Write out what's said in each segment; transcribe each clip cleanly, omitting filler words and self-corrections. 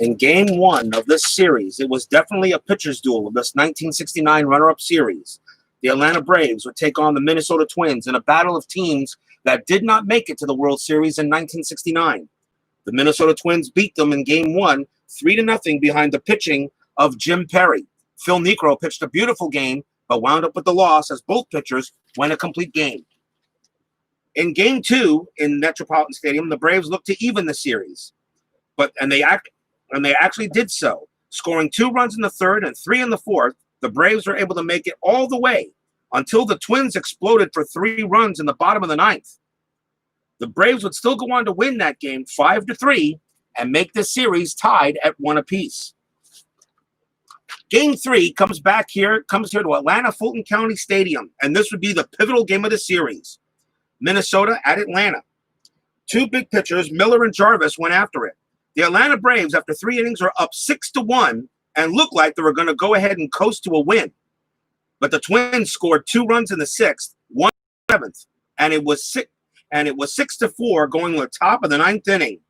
In game one of this series, it was definitely a pitcher's duel of this 1969 runner-up series. The Atlanta Braves would take on the Minnesota Twins in a battle of teams that did not make it to the World Series in 1969. The Minnesota Twins beat them in game one, 3-0 behind the pitching of Jim Perry. Phil Niekro pitched a beautiful game, but wound up with the loss as both pitchers went a complete game. In game two in Metropolitan Stadium, the Braves looked to even the series, and they actually did so, scoring 2 runs in the third and 3 in the fourth. The Braves were able to make it all the way until the Twins exploded for 3 runs in the bottom of the ninth. The Braves would still go on to win that game 5-3 and make the series tied at 1 apiece. Game 3 comes here to Atlanta-Fulton County Stadium, and this would be the pivotal game of the series. Minnesota at Atlanta. 2 big pitchers, Miller and Jarvis, went after it. The Atlanta Braves, after 3 innings, were up 6-1 and looked like they were going to go ahead and coast to a win. But the Twins scored 2 runs in the 6th, 1 in the 7th, and it was 6-4 going to the top of the 9th inning.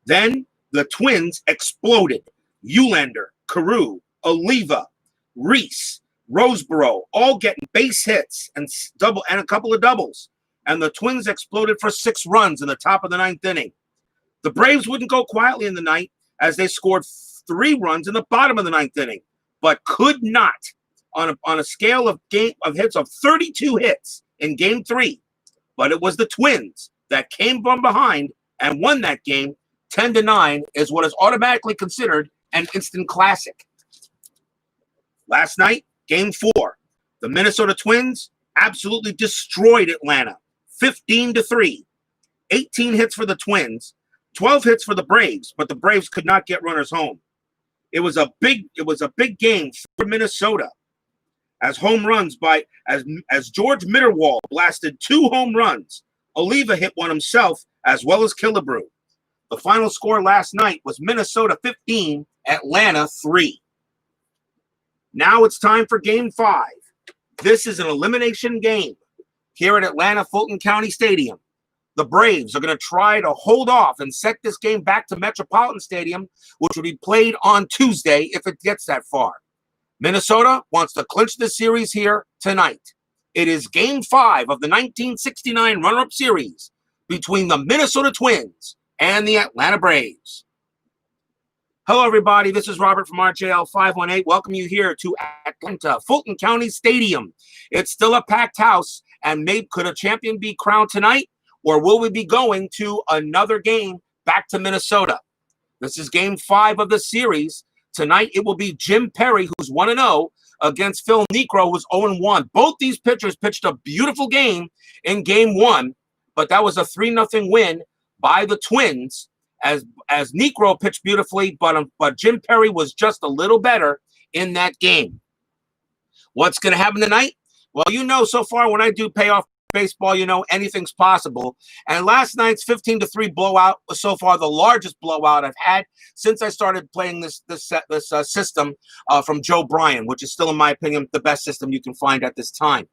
Then the Twins exploded. Eulander, Carew, Oliva, Reese, Roseboro, all getting base hits and a couple of doubles. And the Twins exploded for 6 runs in the top of the 9th inning. The Braves wouldn't go quietly in the ninth as they scored 3 runs in the bottom of the 9th inning, but could not, on a scale of hits of 32 hits in game 3. But it was the Twins that came from behind and won that game 10-9, is what is automatically considered an instant classic. Last night, game 4, the Minnesota Twins absolutely destroyed Atlanta, 15-3. 18 hits for the Twins, 12 hits for the Braves, but the Braves could not get runners home. It was a big game for Minnesota, as home runs as George Mitterwald blasted 2 home runs. Oliva hit one himself, as well as Killebrew. The final score last night was Minnesota 15, Atlanta 3. Now it's time for game 5. This is an elimination game here at Atlanta-Fulton County Stadium. The Braves are going to try to hold off and set this game back to Metropolitan Stadium, which will be played on Tuesday if it gets that far. Minnesota wants to clinch the series here tonight. It is game 5 of the 1969 runner-up series between the Minnesota Twins and the Atlanta Braves. Hello, everybody. This is Robert from RJL 518. Welcome you here to Atlanta-Fulton County Stadium. It's still a packed house, and could a champion be crowned tonight? Or will we be going to another game back to Minnesota? This is game 5 of the series. Tonight, it will be Jim Perry, who's 1-0, against Phil Niekro, who's 0-1. Both these pitchers pitched a beautiful game in game 1, but that was a 3-0 win by the Twins, as Niekro pitched beautifully, but Jim Perry was just a little better in that game. What's going to happen tonight? Well, so far when I do Payoff baseball, anything's possible. And last night's 15-3 blowout was so far the largest blowout I've had since I started playing this system from Joe Bryan, which is still, in my opinion, the best system you can find at this time.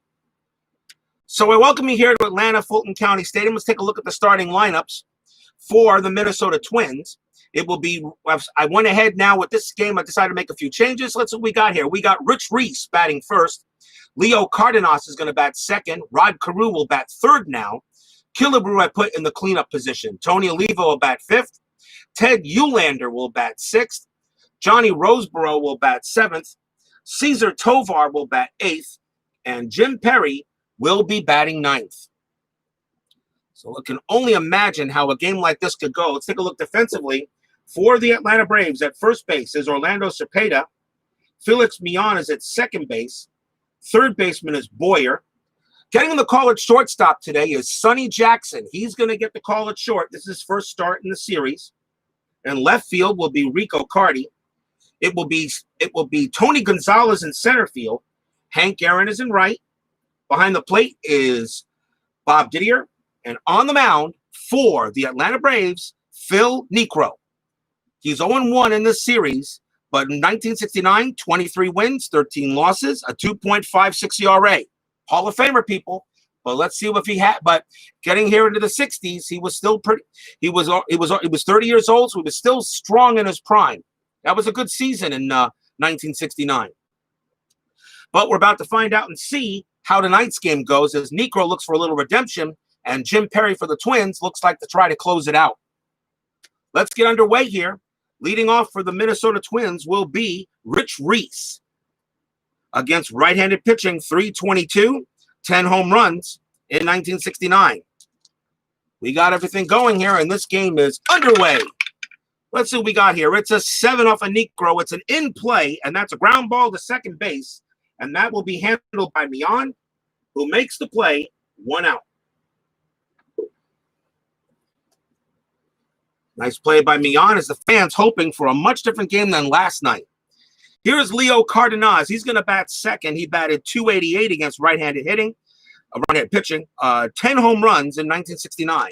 So I welcome you here to Atlanta-Fulton County Stadium. Let's take a look at the starting lineups for the Minnesota Twins. It will be, I went ahead now with this game. I decided to make a few changes. Let's see what we got here. We got Rich Reese batting first. Leo Cardenas is going to bat second. Rod Carew will bat third now. Killebrew I put in the cleanup position. Tony Oliva will bat fifth. Ted Eulander will bat sixth. Johnny Roseboro will bat seventh. Cesar Tovar will bat eighth. And Jim Perry will be batting ninth. So I can only imagine how a game like this could go. Let's take a look defensively. For the Atlanta Braves, at first base is Orlando Cepeda. Felix Millan is at second base. Third baseman is Boyer. Getting the call at shortstop today is Sonny Jackson. He's going to get the call at short. This is his first start in the series. And left field will be Rico Cardi. It will be Tony Gonzalez in center field. Hank Aaron is in right. Behind the plate is Bob Didier. And on the mound for the Atlanta Braves, Phil Niekro. He's 0-1 in this series. But in 1969, 23 wins, 13 losses, a 2.56 ERA. Hall of Famer, people. But let's see if he had. But getting here into the 60s, he was still pretty. He was 30 years old, so he was still strong in his prime. That was a good season in 1969. But we're about to find out and see how tonight's game goes as Negro looks for a little redemption and Jim Perry for the Twins looks like to try to close it out. Let's get underway here. Leading off for the Minnesota Twins will be Rich Reese against right-handed pitching, 322, 10 home runs in 1969. We got everything going here, and this game is underway. Let's see what we got here. It's a 7 off a Negro. It's an in play, and that's a ground ball to second base, and that will be handled by Mian, who makes the play, 1 out. Nice play by Mian as the fans hoping for a much different game than last night. Here's Leo Cardenas. He's going to bat second. He batted .288 against right-handed pitching, 10 home runs in 1969.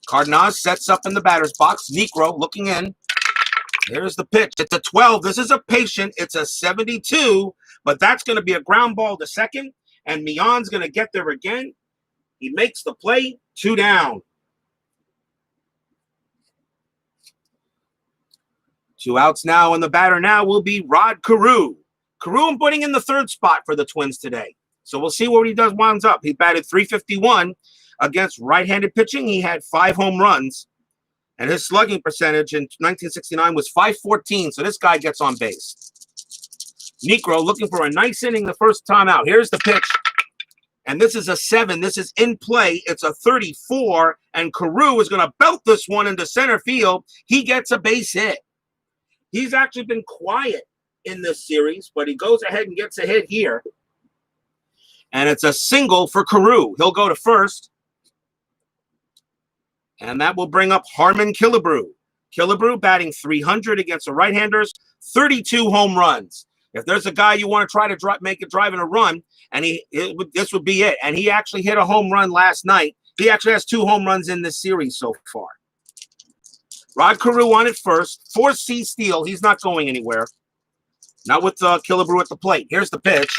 Cardenas sets up in the batter's box. Negro looking in. Here's the pitch. It's a 12. This is a patient. It's a 72, but that's going to be a ground ball to second, and Mian's going to get there again. He makes the play, 2 down. 2 outs now, and the batter now will be Rod Carew. Carew putting in the 3rd spot for the Twins today. So we'll see what he does winds up. He batted .351 against right-handed pitching. He had 5 home runs, and his slugging percentage in 1969 was .514, so this guy gets on base. Negro looking for a nice inning the first time out. Here's the pitch, and this is a 7. This is in play. It's a 34, and Carew is going to belt this one into center field. He gets a base hit. He's actually been quiet in this series, but he goes ahead and gets a hit here. And it's a single for Carew. He'll go to first. And that will bring up Harmon Killebrew. Killebrew batting .300 against the right-handers, 32 home runs. If there's a guy you want to try to make a drive and a run, and this would be it. And he actually hit a home run last night. He actually has 2 home runs in this series so far. Rod Carew on it first. 4C steal. He's not going anywhere. Not with Killebrew at the plate. Here's the pitch.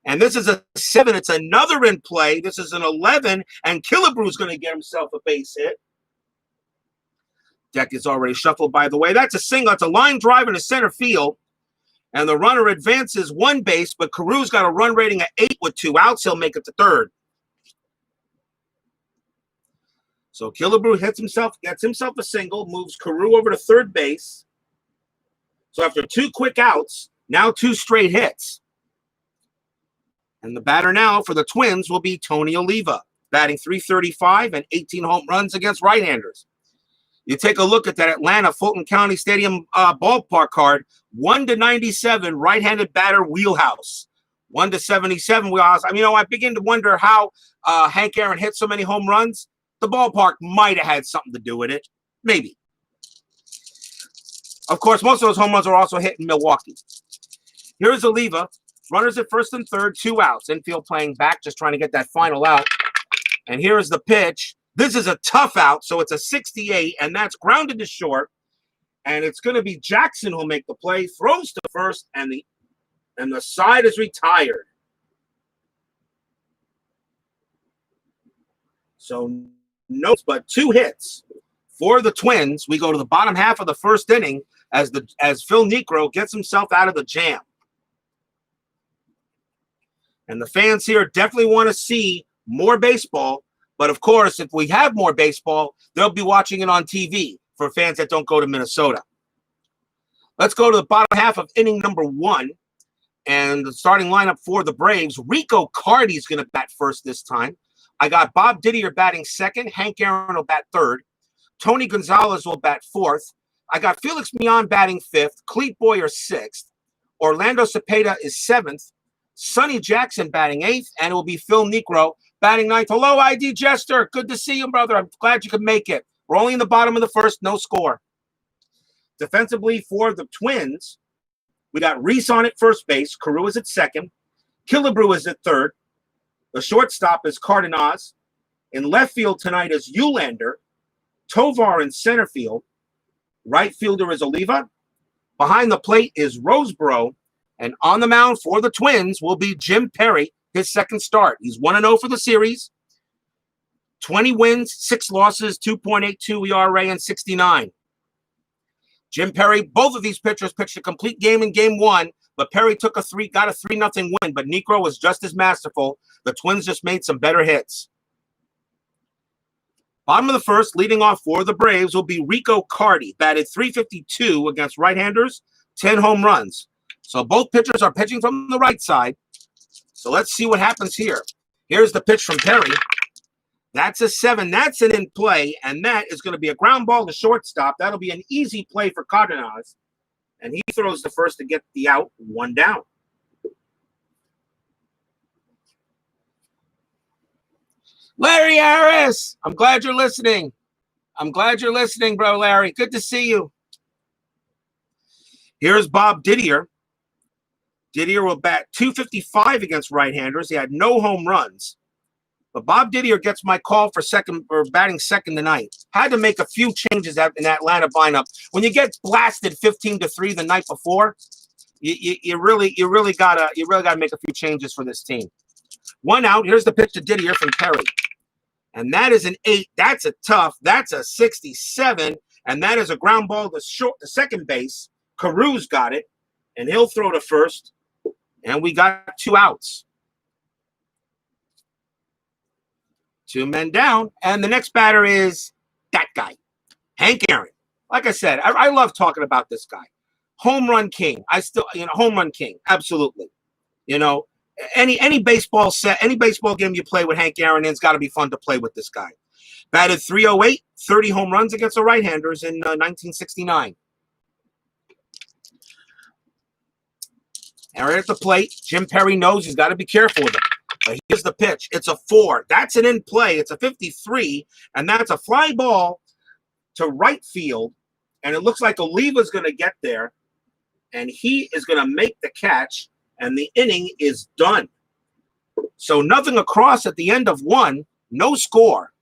And this is a 7. It's another in play. This is an 11. And Killebrew's going to get himself a base hit. Deck is already shuffled, by the way. That's a single. It's a line drive into center field. And the runner advances 1 base, but Carew's got a run rating of 8 with 2 outs. He'll make it to third. So Killebrew gets himself a single, moves Carew over to third base. So after 2 quick outs, now 2 straight hits. And the batter now for the Twins will be Tony Oliva, batting .335 and 18 home runs against right-handers. You take a look at that Atlanta-Fulton County Stadium ballpark card, 1-97 right-handed batter wheelhouse. 1-77 wheelhouse. I mean, I begin to wonder how Hank Aaron hit so many home runs. The ballpark might have had something to do with it. Maybe. Of course, most of those home runs are also hit in Milwaukee. Here's Oliva. Runners at first and third, 2 outs. Infield playing back, just trying to get that final out. And here's the pitch. This is a tough out, so it's a 68, and that's grounded to short. And it's going to be Jackson who'll make the play. Throws to first, and the side is retired. So no, but 2 hits for the Twins. We go to the bottom half of the first inning as Phil Negro gets himself out of the jam. And the fans here definitely want to see more baseball. But of course, if we have more baseball, they'll be watching it on TV for fans that don't go to Minnesota. Let's go to the bottom half of inning number 1. And the starting lineup for the Braves, Rico Cardi is going to bat first this time. I got Bob Didier batting second. Hank Aaron will bat third. Tony Gonzalez will bat fourth. I got Felix Mian batting fifth. Clete Boyer sixth. Orlando Cepeda is seventh. Sonny Jackson batting eighth. And it will be Phil Negro batting ninth. Hello, ID Jester. Good to see you, brother. I'm glad you could make it. We're only in the bottom of the first. No score. Defensively for the Twins, we got Reese on at first base. Carew is at second. Killebrew is at third. The shortstop is Cardenas. In left field tonight is Eulander. Tovar in center field. Right fielder is Oliva. Behind the plate is Roseboro. And on the mound for the Twins will be Jim Perry, his second start. He's 1-0 for the series. 20 wins, 6 losses, 2.82 ERA, and 69. Jim Perry, both of these pitchers pitched a complete game in game 1, but Perry got a 3-0 win, but Niekro was just as masterful. The Twins just made some better hits. Bottom of the first, leading off for the Braves will be Rico Carty, batted .352 against right-handers, 10 home runs. So both pitchers are pitching from the right side. So let's see what happens here. Here's the pitch from Perry. That's a 7. That's an in play, and that is going to be a ground ball to shortstop. That'll be an easy play for Cardenas, and he throws the first to get the out, 1 down. Larry Harris, I'm glad you're listening. I'm glad you're listening, bro, Larry. Good to see you. Here's Bob Didier. Didier will bat .255 against right-handers. He had no home runs. But Bob Didier gets my call for batting second tonight. Had to make a few changes in that lineup lineup. When you get blasted 15-3 the night before, you really gotta make a few changes for this team. 1 out. Here's the pitch to Didier from Perry. And that is an 8. That's a tough. That's a 67. And that is a ground ball to second base. Carew's got it. And he'll throw to first. And we got 2 outs. 2 men down. And the next batter is that guy, Hank Aaron. Like I said, I love talking about this guy. Home run king. Home run king. Absolutely. Any baseball game you play with Hank Aaron in, it's got to be fun to play with this guy. Batted .308, 30 home runs against the right-handers in 1969. And right at the plate, Jim Perry knows he's got to be careful with it. But here's the pitch. It's a 4. That's an in play. It's a 53, and that's a fly ball to right field. And it looks like Oliva's going to get there, and he is going to make the catch. And the inning is done. So nothing across at the end of 1, no score.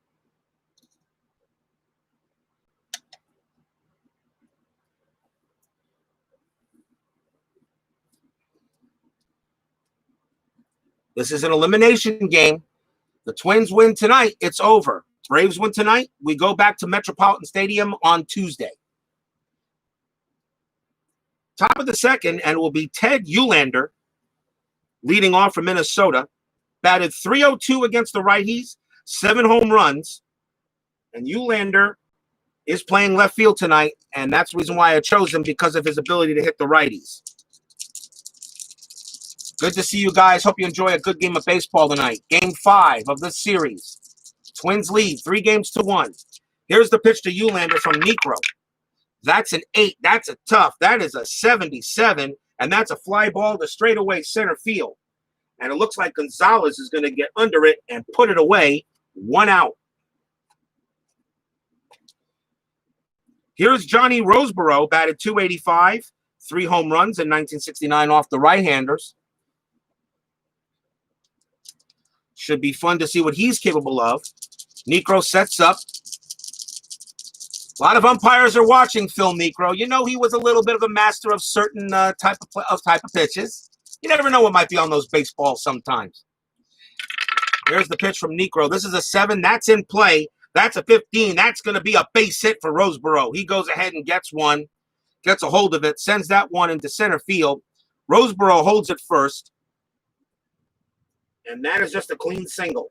This is an elimination game. The Twins win tonight, it's over. Braves win tonight, we go back to Metropolitan Stadium on Tuesday. Top of the second, and it will be Ted Uhlaender, leading off from Minnesota, batted .302 against the righties, 7 home runs. And Uhlaender is playing left field tonight, and that's the reason why I chose him, because of his ability to hit the righties. Good to see you guys. Hope you enjoy a good game of baseball tonight. Game 5 of this series. Twins lead 3-1. Here's the pitch to Uhlaender from Niekro. That's an 8. That's a tough. That is a 77. And that's a fly ball to straightaway center field. And it looks like Gonzalez is going to get under it and put it away. 1 out. Here's Johnny Roseborough, batted .285, 3 home runs in 1969 off the right-handers. Should be fun to see what he's capable of. Niekro sets up. A lot of umpires are watching Phil Niekro. He was a little bit of a master of certain type of pitches. You never know what might be on those baseballs sometimes. Here's the pitch from Niekro. This is a 7. That's in play. That's a 15. That's going to be a base hit for Roseborough. He goes ahead and gets one, gets a hold of it, sends that one into center field. Roseborough holds it first. And that is just a clean single.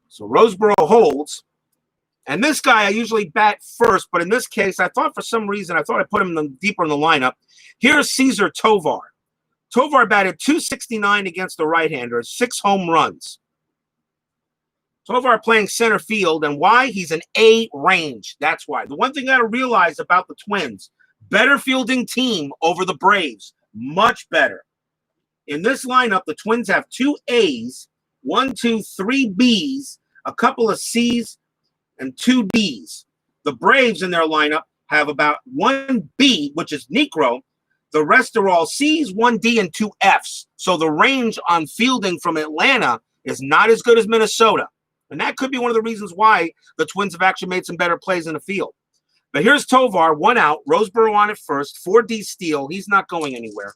So Roseborough holds. And this guy, I usually bat first, but in this case, I thought for some reason, I put him deeper in the lineup. Here's Cesar Tovar. Tovar batted .269 against the right-handers, 6 home runs. Tovar playing center field, and why? He's an A range. That's why. The one thing you got to realize about the Twins, better fielding team over the Braves. Much better. In this lineup, the Twins have 2 A's, 1, 2, 3 B's, a couple of C's, and 2 D's. The Braves in their lineup have about 1 B, which is Niekro. The rest are all C's, 1 D, and 2 F's. So the range on fielding from Atlanta is not as good as Minnesota. And that could be one of the reasons why the Twins have actually made some better plays in the field. But here's Tovar, 1 out. Roseborough on it first. 4D steal. He's not going anywhere.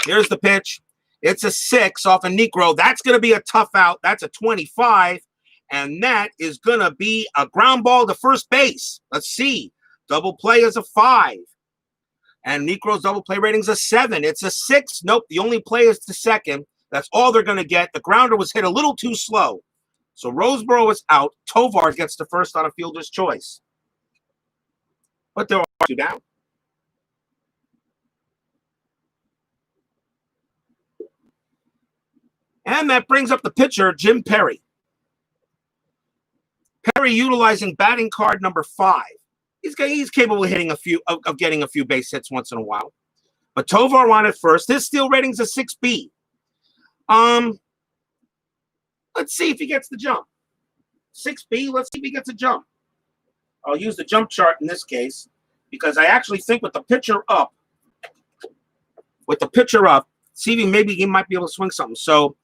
Here's the pitch. It's a 6 off a Negro. That's going to be a tough out. That's a 25. And that is going to be a ground ball to first base. Let's see. Double play is a 5. And Negro's double play rating is a 7. It's a 6. Nope, the only play is to second. That's all they're going to get. The grounder was hit a little too slow. So Roseboro is out. Tovar gets to first on a fielder's choice. But there are 2 down. And that brings up the pitcher, Jim Perry. Perry utilizing batting card number 5. He's capable of hitting of getting a few base hits once in a while. But Tovar on at first. His steal rating's a 6B. Let's see if he gets the jump. 6B, let's see if he gets a jump. I'll use the jump chart in this case because I actually think with the pitcher up, see if maybe he might be able to swing something. So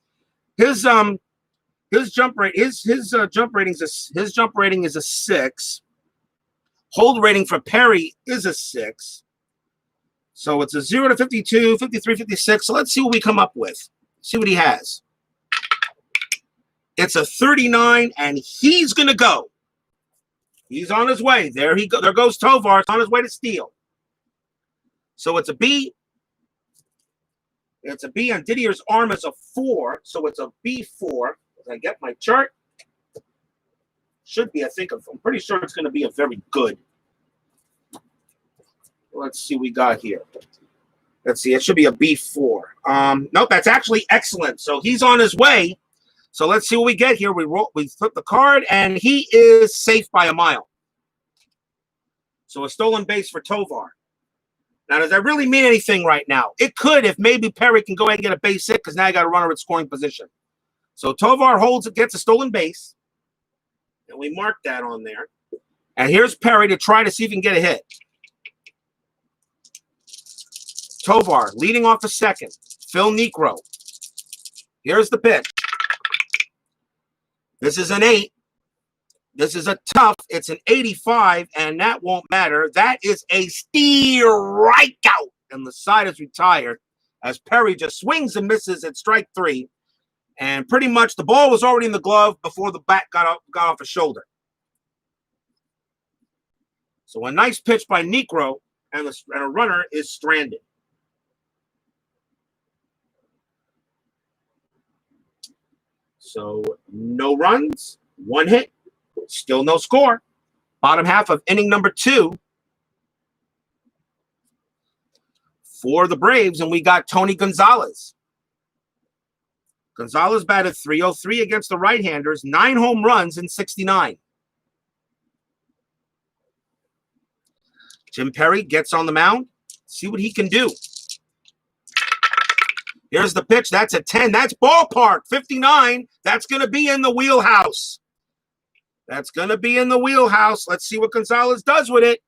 his jump rating is a 6. Hold rating for Perry is a 6. So it's a 0 to 52, 53, 56. So let's see what we come up with. See what he has. It's a 39, and he's going to go. He's on his way. There goes Tovar. It's on his way to steal. So it's a B. It's a B, and Didier's arm is a 4. So it's a B4. As I get my chart. Should be, I'm pretty sure it's going to be a very good. Let's see what we got here. Let's see, it should be a B4. Nope, that's actually excellent. So he's on his way. So let's see what we get here. We flip the card, and he is safe by a mile. So a stolen base for Tovar. Now, does that really mean anything right now? It could if maybe Perry can go ahead and get a base hit because now you got a runner at scoring position. So Tovar gets a stolen base. And we mark that on there. And here's Perry to try to see if he can get a hit. Tovar leading off the second. Phil Negro. Here's the pitch. This is an 8. This is a tough. It's an 85, and that won't matter. That is a strikeout. And the side is retired as Perry just swings and misses at strike 3. And pretty much the ball was already in the glove before the bat got off his shoulder. So a nice pitch by Negro, and a runner is stranded. So no runs, 1 hit, still no score. Bottom half of inning number 2 for the Braves, and we got Tony Gonzalez. Gonzalez batted .303 against the right-handers, 9 home runs in 69. Jim Perry gets on the mound. See what he can do. Here's the pitch. That's a 10. That's ballpark. 59. That's going to be in the wheelhouse. That's going to be in the wheelhouse. Let's see what Gonzalez does with it.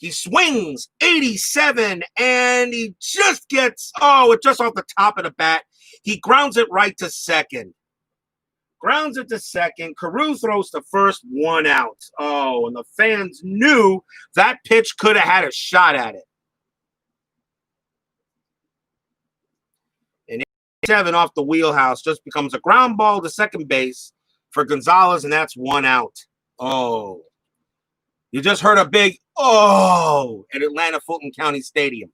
He swings 87, and he just gets, it just off the top of the bat. He grounds it right to second. Grounds it to second. Carew throws to first, 1 out. Oh, and the fans knew that pitch could have had a shot at it. And 87 off the wheelhouse just becomes a ground ball to second base for Gonzalez, and that's 1 out. Oh. You just heard a big at Atlanta-Fulton County Stadium.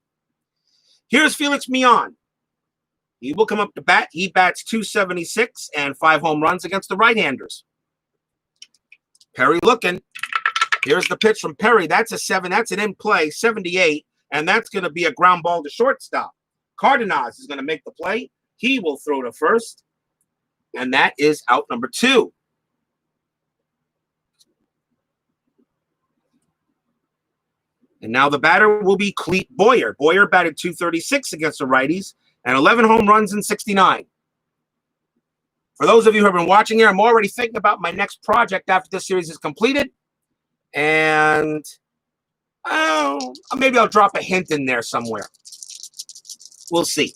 Here's Felix Millan. He will come up to bat. He bats .276 and 5 home runs against the right-handers. Perry looking. Here's the pitch from Perry. That's a 7. That's an in-play, 78, and that's going to be a ground ball to shortstop. Cardenas is going to make the play. He will throw to first, and that is out number 2. And now the batter will be Clete Boyer. Boyer batted .236 against the righties and 11 home runs in 69. For those of you who have been watching here, I'm already thinking about my next project after this series is completed. And maybe I'll drop a hint in there somewhere. We'll see.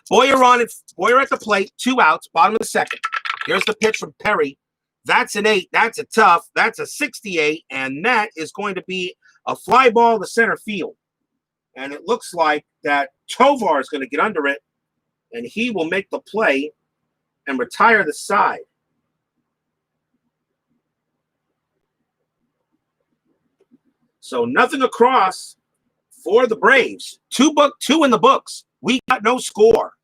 Boyer on it. Boyer at the plate. 2 outs. Bottom of the second. Here's the pitch from Perry. That's an 8. That's a tough. That's a 68. And that is going to be a fly ball to center field. And it looks like that Tovar is going to get under it, and he will make the play and retire the side. So nothing across for the Braves. Two in the books. We got no score.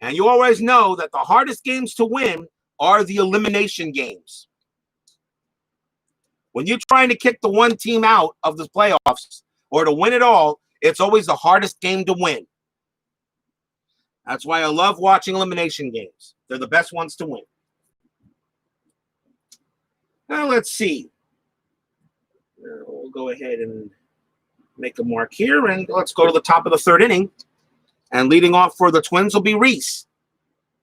And you always know that the hardest games to win are the elimination games. When you're trying to kick the one team out of the playoffs or to win it all, it's always the hardest game to win. That's why I love watching elimination games. They're the best ones to win. Now let's see. We'll go ahead and make a mark here, and let's go to the top of the third inning. And leading off for the Twins will be Reese.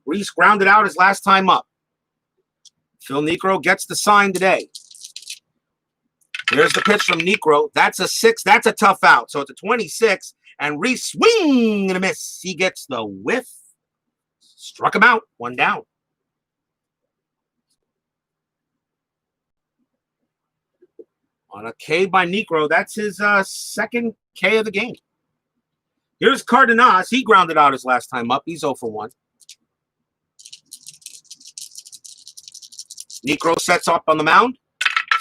Reese grounded out his last time up. Phil Niekro gets the sign today. Here's the pitch from Niekro. That's a 6. That's a tough out. So it's a 26. And Reese swing and a miss. He gets the whiff. Struck him out. 1 down. On a K by Niekro. That's his second K of the game. Here's Cardenas. He grounded out his last time up. He's 0 for 1. Niekro sets up on the mound.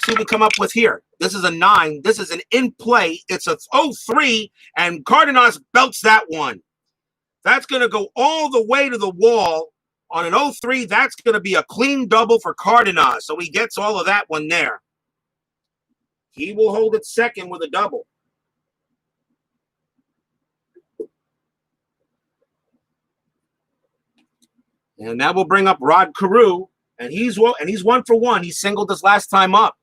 See what we come up with here. This is a 9. This is an in play. It's a 0-3, and Cardenas belts that one. That's going to go all the way to the wall. On an 0-3, that's going to be a clean double for Cardenas. So he gets all of that one there. He will hold it second with a double. And that will bring up Rod Carew, and he's 1 for 1. He singled his last time up.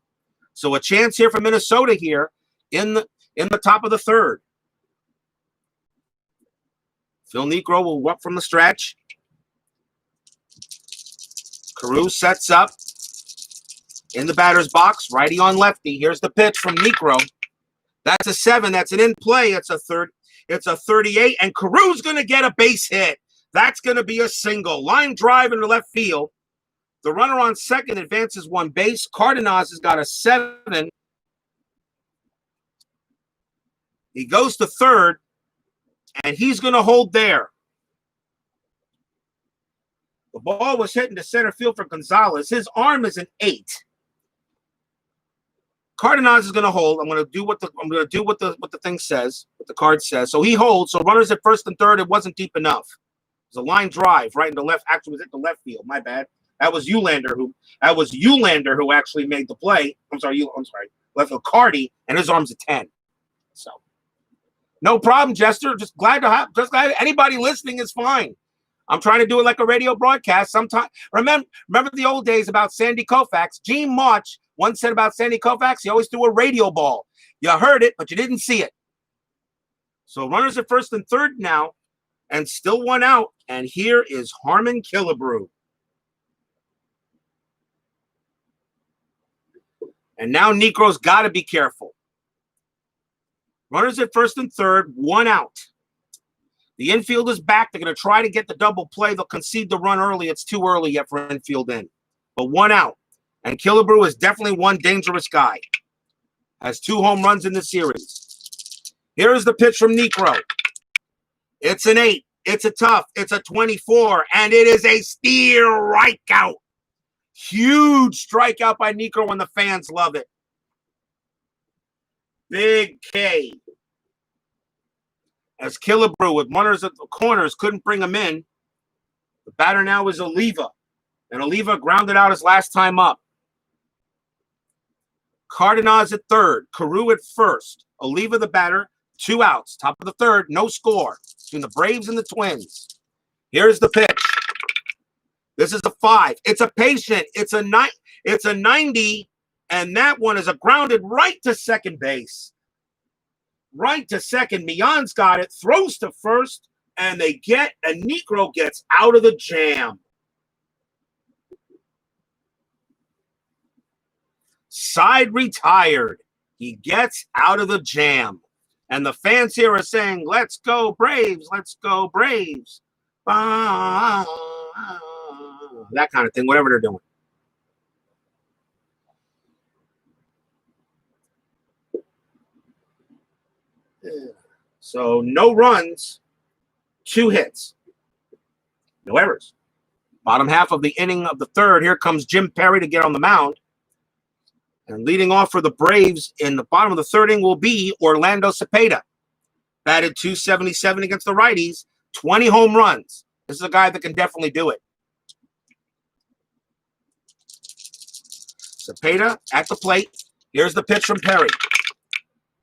So a chance here for Minnesota here in the top of the third. Phil Niekro will walk from the stretch. Carew sets up in the batter's box, righty on lefty. Here's the pitch from Niekro. That's a 7. That's an in play. It's a 38, and Carew's going to get a base hit. That's going to be a single. Line drive into left field. The runner on second advances 1 base. Cardenas has got a 7. He goes to third, and he's going to hold there. The ball was hit into center field for Gonzalez. His arm is an 8. Cardenas is going to hold. I'm going to do what the thing says, what the card says. So he holds. So runners at first and third. It wasn't deep enough. It was a line drive right into left. Actually, it was at the left field. My bad. That was Eulander who actually made the play. I'm sorry. Left field Cardi, and his arm's a 10. So no problem, Jester. Just glad anybody listening is fine. I'm trying to do it like a radio broadcast. Sometimes remember the old days about Sandy Koufax. Gene March once said about Sandy Koufax, he always threw a radio ball. You heard it, but you didn't see it. So runners at first and third now, and still 1 out. And here is Harmon Killebrew. And now Niekro's got to be careful. Runners at first and third, 1 out. The infield is back. They're going to try to get the double play. They'll concede the run early. It's too early yet for infield in. But 1 out. And Killebrew is definitely one dangerous guy. Has 2 home runs in the series. Here is the pitch from Niekro. It's an 8. It's a tough. It's a 24. And it is a strikeout. Huge strikeout by Niekro, and the fans love it. Big K. As Killebrew with runners at the corners couldn't bring him in. The batter now is Oliva. And Oliva grounded out his last time up. Cardenas at third. Carew at first. Oliva the batter. 2 outs. Top of the third. No score between the Braves and the Twins. Here's the pitch. This is a 5. It's a patient. It's a 90. And that one is a grounded right to second base. Right to second. Millon's got it. Throws to first. And Niekro gets out of the jam. Side retired. He gets out of the jam. And the fans here are saying, let's go Braves. Let's go Braves. That kind of thing, whatever they're doing. So no runs, 2 hits, no errors. Bottom half of the inning of the third, here comes Jim Perry to get on the mound. And leading off for the Braves in the bottom of the third inning will be Orlando Cepeda. Batted .277 against the righties, 20 home runs. This is a guy that can definitely do it. Cepeda at the plate. Here's the pitch from Perry.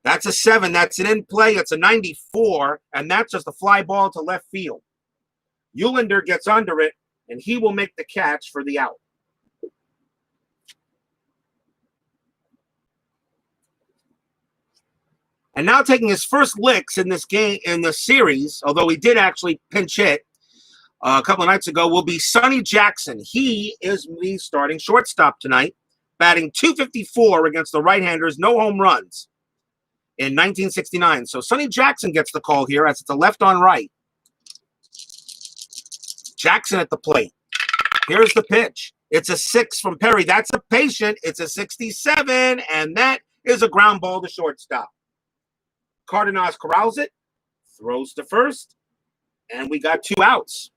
That's a 7. That's an in play. It's a 94, and that's just a fly ball to left field. Eulander gets under it, and he will make the catch for the out. And now taking his first licks in this game, in this series, although he did actually pinch hit a couple of nights ago, will be Sonny Jackson. He is the starting shortstop tonight, batting .254 against the right-handers, no home runs in 1969. So Sonny Jackson gets the call here as it's a left on right. Jackson at the plate. Here's the pitch. It's a 6 from Perry. That's a patient. It's a 67, and that is a ground ball to shortstop. Cardenas corrals it, throws to first, and we got 2 outs.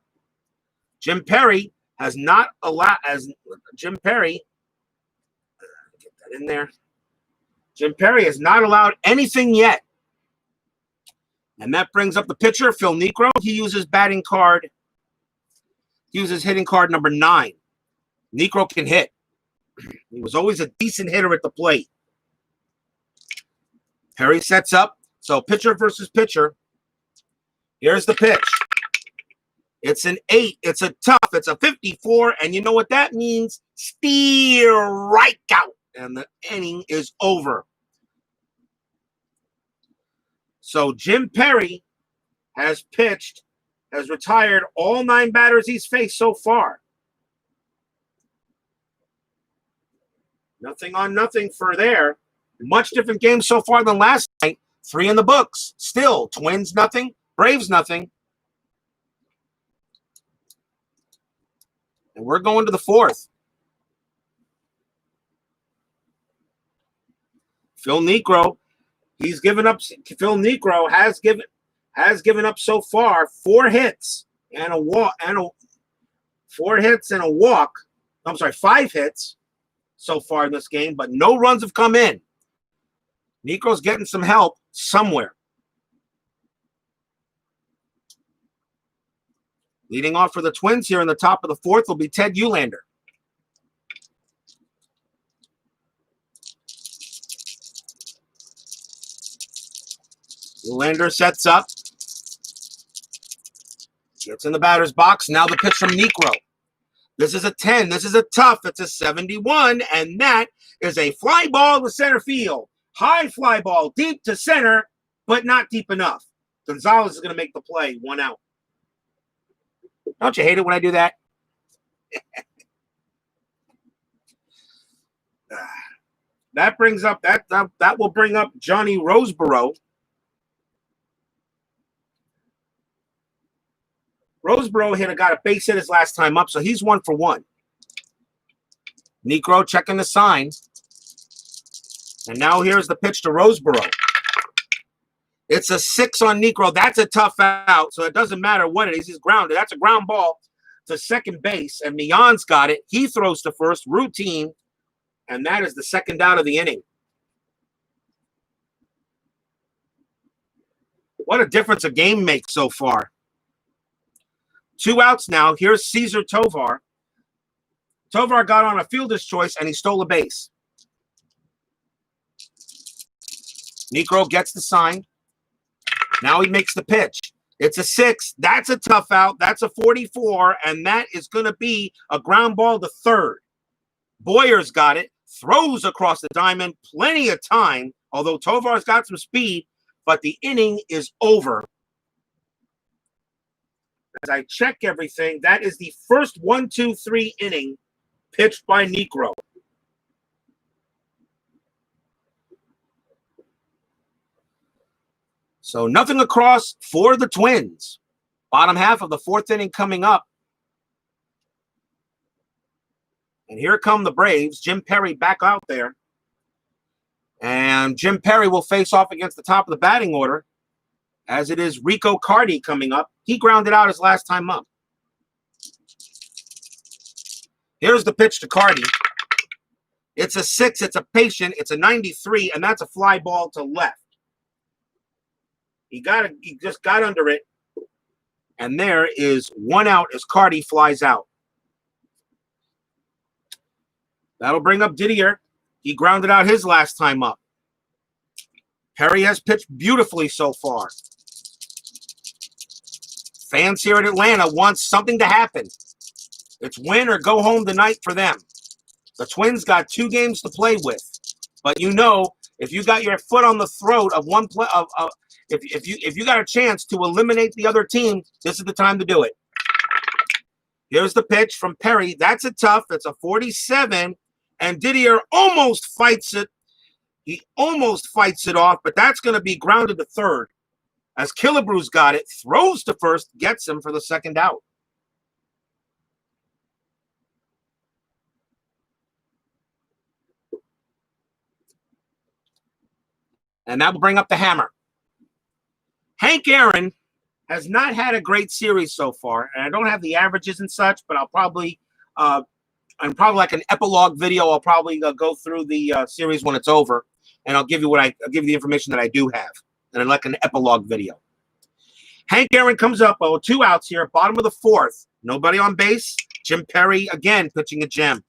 Jim Perry has not allowed, Jim Perry has not allowed anything yet. And that brings up the pitcher, Phil Niekro. He uses hitting card number 9. Niekro can hit. He was always a decent hitter at the plate. Perry sets up. So pitcher versus pitcher. Here's the pitch. It's an 8. It's a tough. It's a 54. And you know what that means? Strikeout. And the inning is over. So Jim Perry has retired all 9 batters he's faced so far. Nothing on nothing for there. Much different game so far than last night. 3 in the books. Still, Twins nothing, Braves nothing. And we're going to the 4th. Phil Niekro has given up so far 4 hits and a walk I'm sorry, 5 hits so far in this game, but no runs have come in. Niekro's getting some help somewhere. Leading off for the Twins here in the top of the 4th will be Ted Eullander. Eullander sets up. Gets in the batter's box. Now the pitch from Niekro. This is a 10. This is a tough. It's a 71, and that is a fly ball to center field. High fly ball, deep to center, but not deep enough. Gonzalez is going to make the play. 1 out. Don't you hate it when I do that? That brings up that will bring up Johnny Roseborough. Roseborough got a base hit his last time up, so he's 1 for 1. Niekro checking the sign. And now here's the pitch to Roseborough. It's a 6 on Niekro. That's a tough out, so it doesn't matter what it is. He's grounded. That's a ground ball to second base, and Millon's got it. He throws to first, routine, and that is the 2nd out of the inning. What a difference a game makes so far. 2 outs now. Here's Cesar Tovar. Tovar got on a fielder's choice, and he stole a base. Niekro gets the sign. Now he makes the pitch. It's a 6. That's a tough out. That's a 44, and that is going to be a ground ball to third. Boyer's got it. Throws across the diamond. Plenty of time, although Tovar's got some speed, but the inning is over. As I check everything, that is the first 1-2-3 inning pitched by Niekro. So nothing across for the Twins. Bottom half of the 4th inning coming up. And here come the Braves. Jim Perry back out there. And Jim Perry will face off against the top of the batting order. as it is Rico Cardi coming up. He grounded out his last time up. Here's the pitch to Cardi. It's a 6, it's a patient, it's a 93, and that's a fly ball to left. He just got under it, and there is 1 out as Cardi flies out. That'll bring up Didier. He grounded out his last time up. Perry has pitched beautifully so far. Fans here at Atlanta want something to happen. It's win or go home tonight for them. The Twins got 2 games to play with, but you know, if you got your foot on the throat of one play, if you got a chance to eliminate the other team, this is the time to do it. Here's the pitch from Perry. That's a tough. It's a 47, and Didier almost fights it. He almost fights it off, but that's going to be grounded to third. As Killebrew's got it, throws to first, gets him for the second out. And that will bring up the hammer. Hank Aaron has not had a great series so far, and I don't have the averages and such, but I'll probably, like an epilogue video. I'll probably go through the series when it's over, and I'll give you the information that I do have, and like an epilogue video. Hank Aaron comes up, 2 outs here, bottom of the 4th. Nobody on base. Jim Perry again pitching a gem.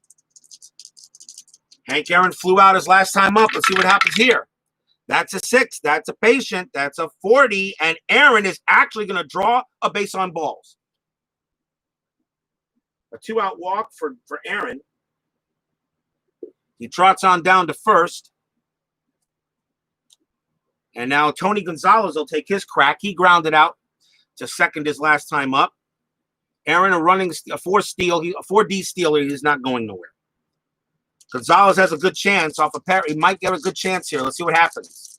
Hank Aaron flew out his last time up. Let's see what happens here. That's a 6. That's a patient. That's a 40. And Aaron is actually going to draw a base on balls. A 2-out walk for Aaron. He trots on down to first. And now Tony Gonzalez will take his crack. He grounded out to second his last time up. Aaron, a 4D stealer. He's not going nowhere. Gonzalez has a good chance off of Perry. He might get a good chance here. Let's see what happens.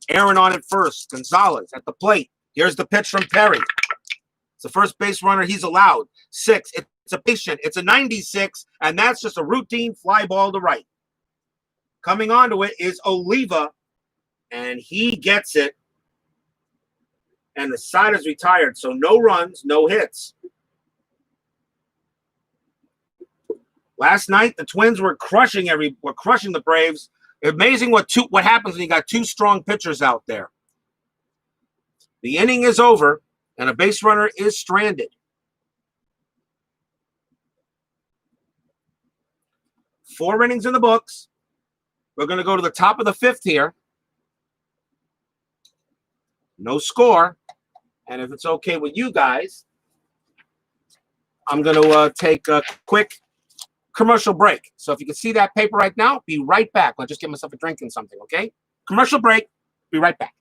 Aaron on it first. Gonzalez at the plate. Here's the pitch from Perry. It's the first base runner he's allowed. 6. It's a patient. It's a 96, and that's just a routine fly ball to right. Coming onto it is Oliva, and he gets it. And the side is retired, so no runs, no hits. Last night, the Twins were crushing the Braves. Amazing what happens when you got 2 strong pitchers out there. The inning is over, and a base runner is stranded. 4 innings in the books. We're going to go to the top of the 5th here. No score. And if it's okay with you guys, I'm going to take a quick commercial break. So if you can see that paper right now, be right back. I'll just get myself a drink and something, okay? Commercial break. Be right back.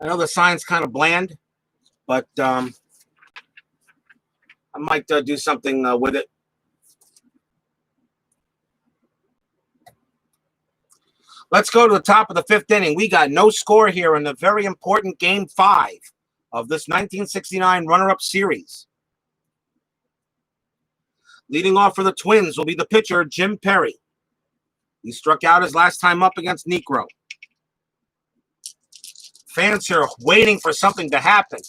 I know the sign's kind of bland, but I might do something with it. Let's go to the top of the 5th inning. We got no score here in the very important Game 5 of this 1969 runner-up series. Leading off for the Twins will be the pitcher, Jim Perry. He struck out his last time up against Negro. Fans here waiting for something to happen.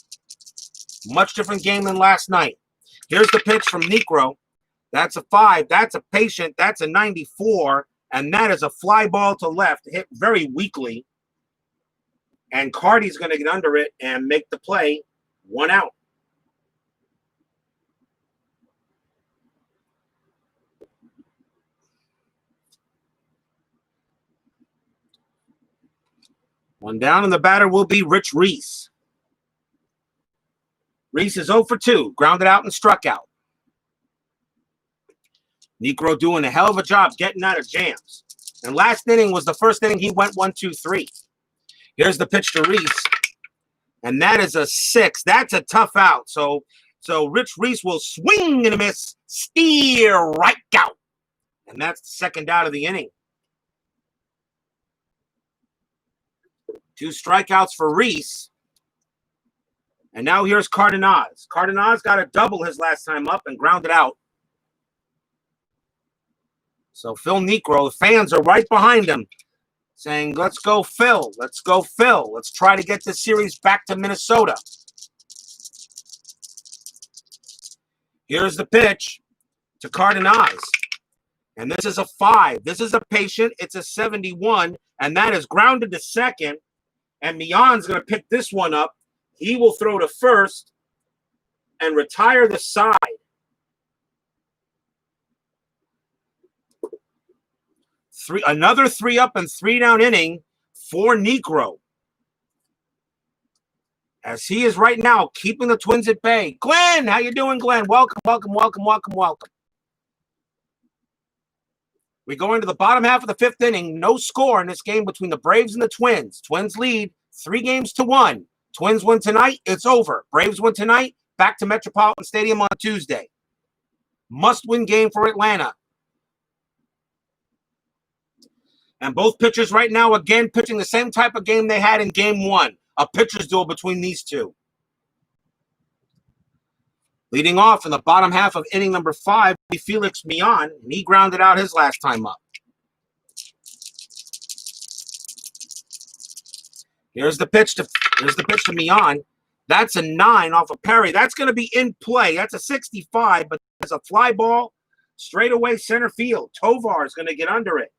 Much different game than last night. Here's the pitch from Negro. That's a 5. That's a patient. That's a 94. And that is a fly ball to left, hit very weakly. And Cardi's going to get under it and make the play. 1 out. One down, and the batter will be Rich Reese. Reese is 0 for 2, grounded out and struck out. Negro doing a hell of a job getting out of jams. And last inning was the first inning he went 1, 2, 3. Here's the pitch to Reese. And that is a 6. That's a tough out. So Rich Reese will swing and a miss, steer right out. And that's the second out of the inning. 2 strikeouts for Reese. And now here's Cardenas. Cardenas got a double his last time up and grounded out. So Phil Negro, the fans are right behind him saying, let's go, Phil. Let's go, Phil. Let's try to get this series back to Minnesota. Here's the pitch to Cardenas. And this is a 5. This is a patient. It's a 71. And that is grounded to second. And Mian's going to pick this one up. He will throw to first and retire the side. Another 3 up and 3 down inning for Negro. As he is right now keeping the Twins at bay. Glenn, how you doing, Glenn? Welcome, welcome, welcome, welcome, welcome. We go into the bottom half of the 5th inning. No score in this game between the Braves and the Twins. Twins lead 3-1. Twins win tonight, it's over. Braves win tonight, back to Metropolitan Stadium on Tuesday. Must-win game for Atlanta. And both pitchers right now, again, pitching the same type of game they had in Game 1. A pitcher's duel between these two. Leading off in the bottom half of inning number 5, Felix Mian, and he grounded out his last time up. Here's the pitch to Mian. That's a 9 off of Perry. That's going to be in play. That's a 65, but there's a fly ball straight away center field. Tovar is going to get under it.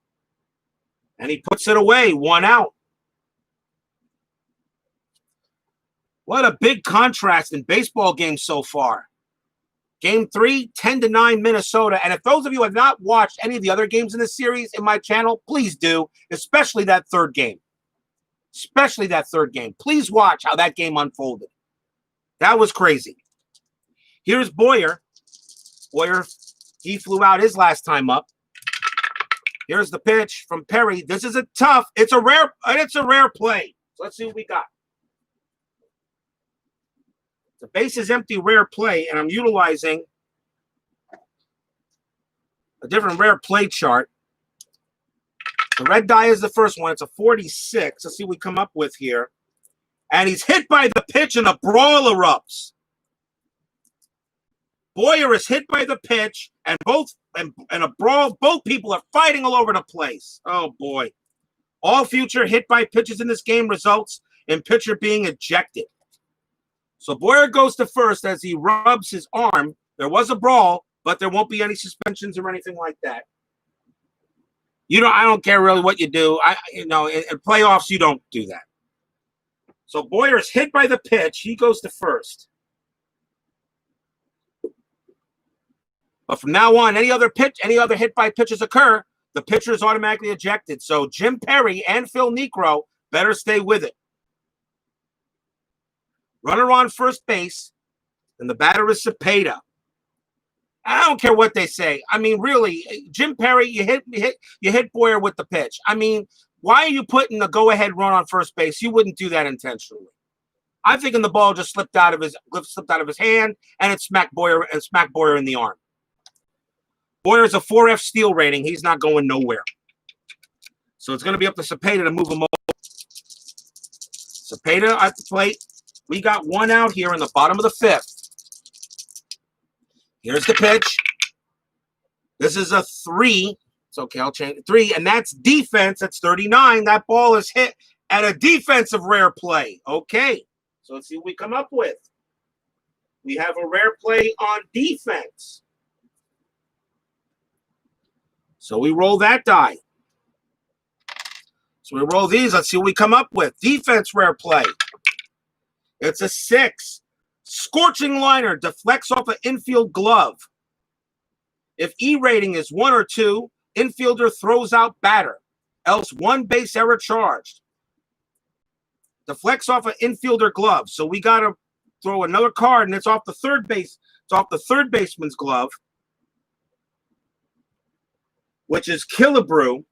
And he puts it away, 1 out. What a big contrast in baseball games so far. Game 3, 10-9 Minnesota. And if those of you have not watched any of the other games in this series in my channel, please do, especially that third game. Please watch how that game unfolded. That was crazy. Here's Boyer. Boyer, he flew out his last time up. Here's the pitch from Perry. This is it's a rare play. So let's see what we got. The base is empty, rare play, and I'm utilizing a different rare play chart. The red die is the first one. It's a 46. Let's see what we come up with here. And he's hit by the pitch, and a brawl erupts. Boyer is hit by the pitch, and a brawl. Both people are fighting all over the place. Oh boy! All future hit by pitches in this game results in pitcher being ejected. So Boyer goes to first as he rubs his arm. There was a brawl, but there won't be any suspensions or anything like that. I don't care really what you do. In playoffs, you don't do that. So Boyer is hit by the pitch. He goes to first. But from now on, any other hit by pitches occur, the pitcher is automatically ejected. So Jim Perry and Phil Negro better stay with it. Runner on first base, and the batter is Cepeda. I don't care what they say. I mean, really, Jim Perry, you hit Boyer with the pitch. I mean, why are you putting a go-ahead run on first base? You wouldn't do that intentionally. I'm thinking the ball just slipped out of his hand, and it smacked Boyer in the arm. Boyer's a 4F steal rating. He's not going nowhere. So it's going to be up to Cepeda to move him over. Cepeda at the plate. We got 1 out here in the bottom of the 5th. Here's the pitch. This is a 3. It's okay. I'll change 3, and that's defense. That's 39. That ball is hit at a defensive rare play. Okay. So let's see what we come up with. We have a rare play on defense. So we roll that die. So we roll these. Let's see what we come up with. Defense rare play. It's a 6. Scorching liner deflects off an infield glove. If E rating is 1 or 2, infielder throws out batter. Else 1 base error charged. Deflects off an infielder glove. So we got to throw another card, and it's off the third base. It's off the third baseman's glove, which is Killebrew.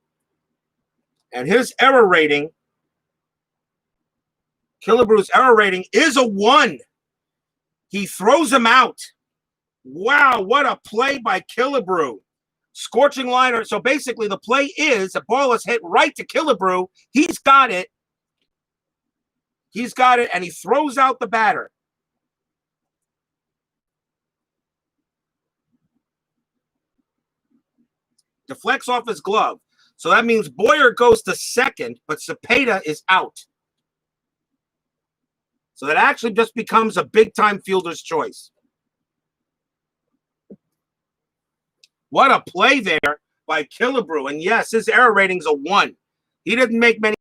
And his error rating, Killebrew's error rating is a 1. He throws him out. Wow, what a play by Killebrew. Scorching liner. So basically the play is the ball is hit right to Killebrew. He's got it. He's got it, and he throws out the batter. Deflects off his glove. So that means Boyer goes to second, but Cepeda is out. So that actually just becomes a big-time fielder's choice. What a play there by Killebrew. And yes, his error rating's a 1. He didn't make many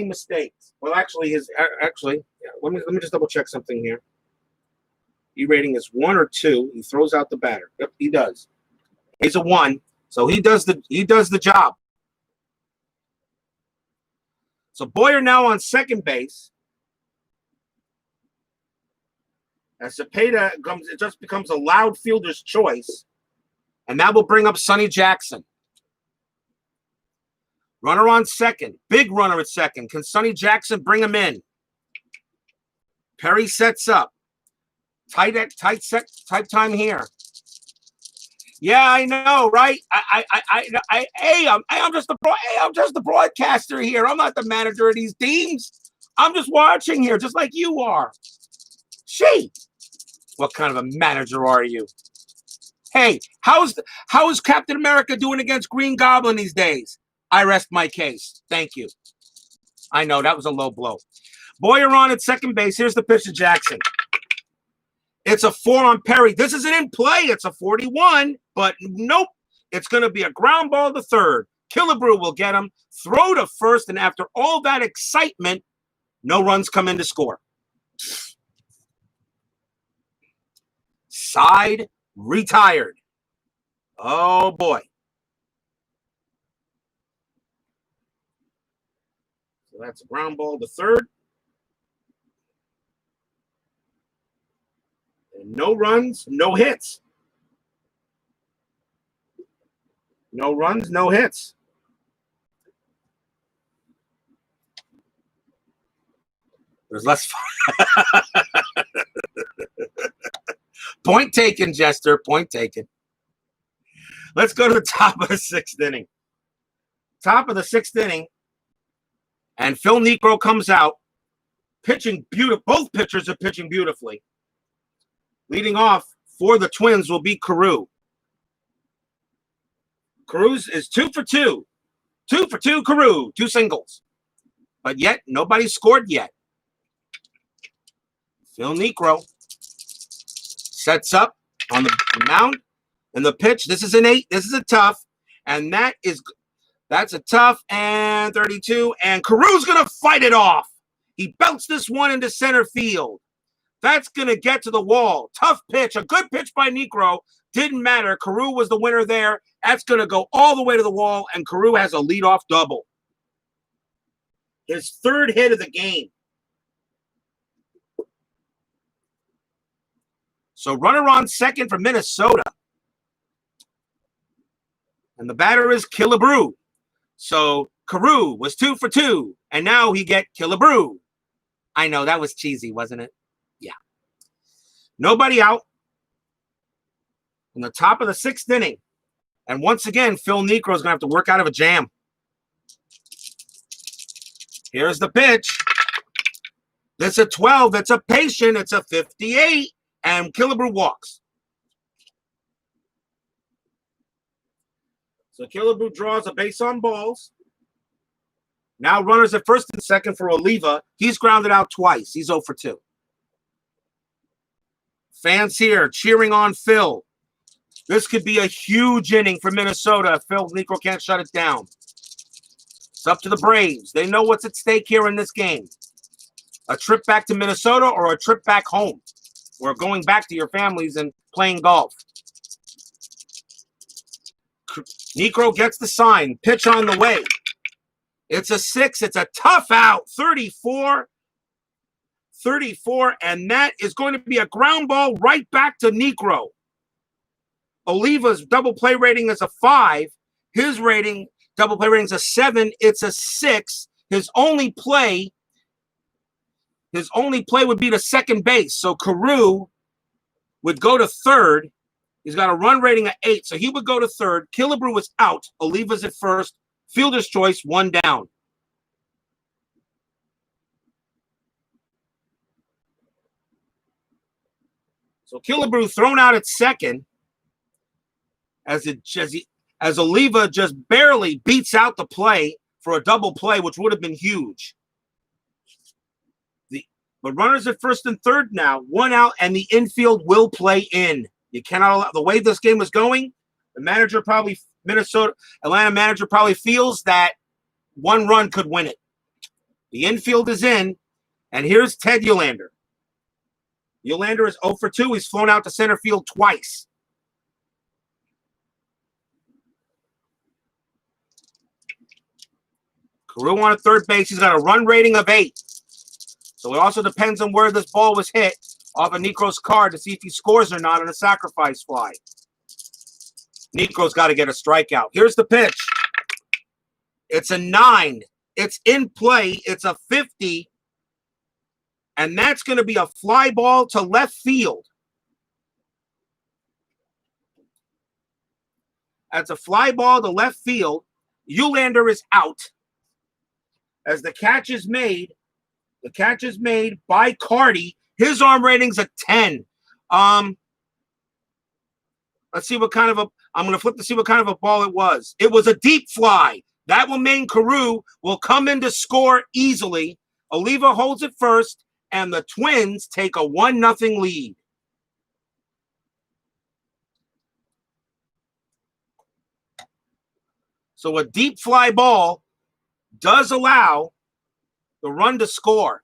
mistakes. Well, actually, let me just double check something here. E rating is 1 or 2. He throws out the batter. Yep, he does. He's a 1. So he does the job. So Boyer now on second base. As Cepeda comes, it just becomes a loud fielder's choice. And that will bring up Sonny Jackson. Runner on second. Big runner at second. Can Sonny Jackson bring him in? Perry sets up. Tight time here. Yeah, I know, right? I'm just the broadcaster here. I'm not the manager of these teams. I'm just watching here, just like you are. Gee, what kind of a manager are you? Hey, how is Captain America doing against Green Goblin these days? I rest my case. Thank you. I know that was a low blow. Boyer on at second base. Here's the pitch to Jackson. It's a 4 on Perry. This isn't in play. It's a 41, but nope. It's going to be a ground ball to third. Killebrew will get him. Throw to first, and after all that excitement, no runs come in to score. Side retired. Oh, boy. So that's a ground ball to third. And no runs, no hits. No runs, no hits. There's less fun. Point taken, Jester. Point taken. Let's go to the top of the 6th inning. Top of the 6th inning. And Phil Niekro comes out. Pitching beautiful. Both pitchers are pitching beautifully. Leading off for the Twins will be Carew. Carew is 2 for 2. 2 for 2, Carew. 2 singles. But yet, nobody scored yet. Phil Niekro sets up on the mound. And the pitch, this is an 8. This is a tough. And that's a tough and 32. And Carew's going to fight it off. He belts this one into center field. That's going to get to the wall. Tough pitch. A good pitch by Niekro. Didn't matter. Carew was the winner there. That's going to go all the way to the wall. And Carew has a leadoff double. His 3rd hit of the game. So runner on second for Minnesota. And the batter is Killebrew. So Carew was 2 for 2. And now he get Killebrew. I know, that was cheesy, wasn't it? Yeah. Nobody out. In the top of the 6th inning. And once again, Phil Niekro is going to have to work out of a jam. Here's the pitch. That's a 12. That's a patient. It's a 58. And Killebrew walks. So Killebrew draws a base on balls. Now runners at first and second for Oliva. He's grounded out twice. He's 0 for 2. Fans here cheering on Phil. This could be a huge inning for Minnesota if Phil Niekro can't shut it down. It's up to the Braves. They know what's at stake here in this game. A trip back to Minnesota or a trip back home. Or going back to your families and playing golf. Niekro gets the sign. Pitch on the way. It's a 6. It's a tough out. 34. And that is going to be a ground ball right back to Niekro. Oliva's double play rating is a 5. His rating, double play rating is a 7. It's a 6. His only play would be to second base. So Carew would go to third. He's got a run rating of 8. So he would go to third. Killebrew was out. Oliva's at first. Fielder's choice, 1 down. So Killebrew thrown out at second as Oliva just barely beats out the play for a double play, which would have been huge. But runners at first and third now, 1 out, and the infield will play in. You cannot allow the way this game was going. The manager probably, Atlanta manager probably feels that 1 run could win it. The infield is in, and here's Ted Uhlaender. Uhlaender is 0 for 2. He's flown out to center field twice. Carew on at third base. He's got a run rating of 8. So it also depends on where this ball was hit off of Niekro's card to see if he scores or not on a sacrifice fly. Niekro's got to get a strikeout. Here's the pitch. It's a 9. It's in play. It's a 50. And that's going to be a fly ball to left field. That's a fly ball to left field. Uhlaender is out. As the catch is made by Carty. His arm rating's a 10. Let's see what kind of I'm going to flip to see what kind of a ball it was. It was a deep fly. That will mean Carew will come in to score easily. Oliva holds it first, and the Twins take a 1-0 lead. So a deep fly ball does allow the run to score.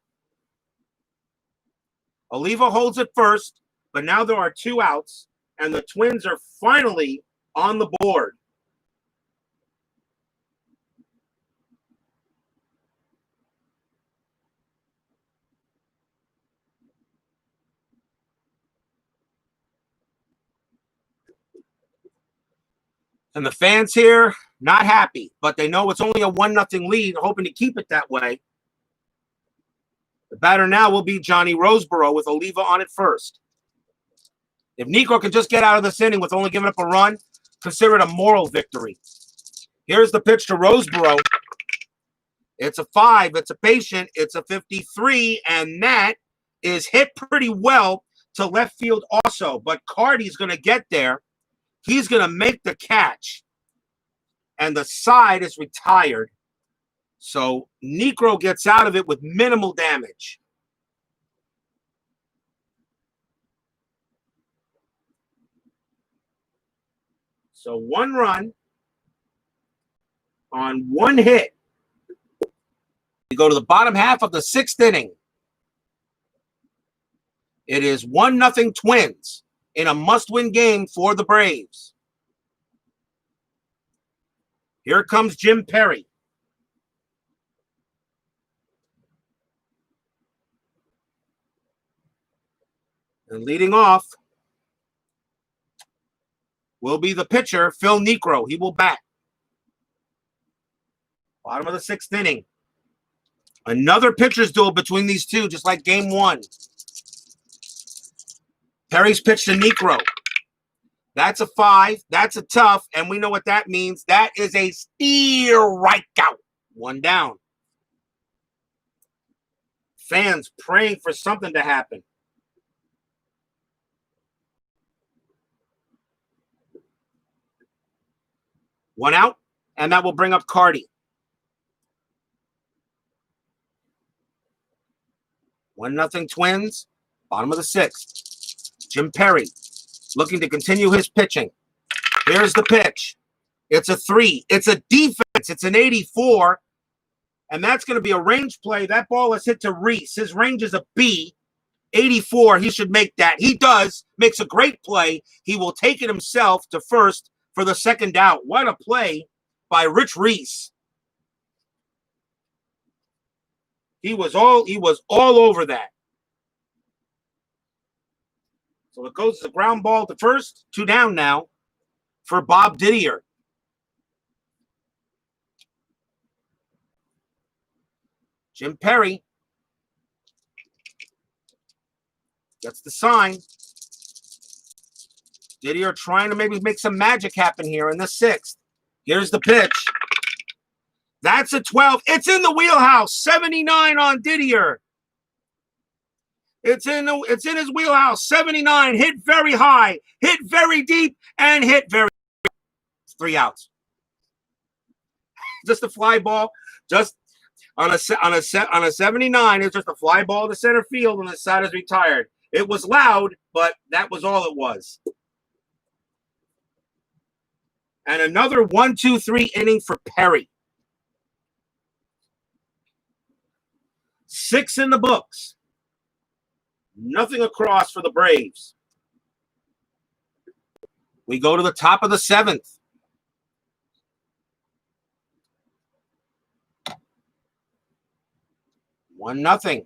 Oliva holds it first, but now there are 2 outs, and the Twins are finally on the board. And the fans here, not happy, but they know it's only a 1-0 lead, hoping to keep it that way. The batter now will be Johnny Roseboro with Oliva on it first. If Niekro can just get out of this inning with only giving up a run, consider it a moral victory. Here's the pitch to Roseboro. It's a 5. It's a patient. It's a 53, and that is hit pretty well to left field also. But Carty's going to get there. He's going to make the catch, and the side is retired. So Niekro gets out of it with minimal damage. So 1 run on 1 hit. We go to the bottom half of the 6th inning. It is 1-0 Twins in a must-win game for the Braves. Here comes Jim Perry. And leading off will be the pitcher, Phil Niekro. He will bat. Bottom of the 6th inning. Another pitcher's duel between these two, just like game 1. Perry's pitch to Niekro. That's a 5. That's a tough, and we know what that means. That is a strikeout. 1 down. Fans praying for something to happen. One out, and that will bring up Cardi. 1-0 Twins, bottom of the 6th. Jim Perry looking to continue his pitching. Here's the pitch. It's a 3. It's a defense. It's an 84. And that's going to be a range play. That ball is hit to Reese. His range is a B. 84. He should make that. He does. Makes a great play. He will take it himself to first for the second out. What a play by Rich Reese. He was all over that. So it goes to the ground ball to first. 2 down now for Bob Didier. Jim Perry gets the sign. Didier trying to maybe make some magic happen here in the 6th. Here's the pitch. That's a 12. It's in the wheelhouse. 79 on Didier. It's in his wheelhouse. 79. Hit very high. Hit very deep. And hit very 3 outs. Just a fly ball. Just on a 79. It's just a fly ball to center field, and the side is retired. It was loud, but that was all it was. And another 1-2-3 inning for Perry. 6 in the books. Nothing across for the Braves. We go to the top of the 7th. One nothing.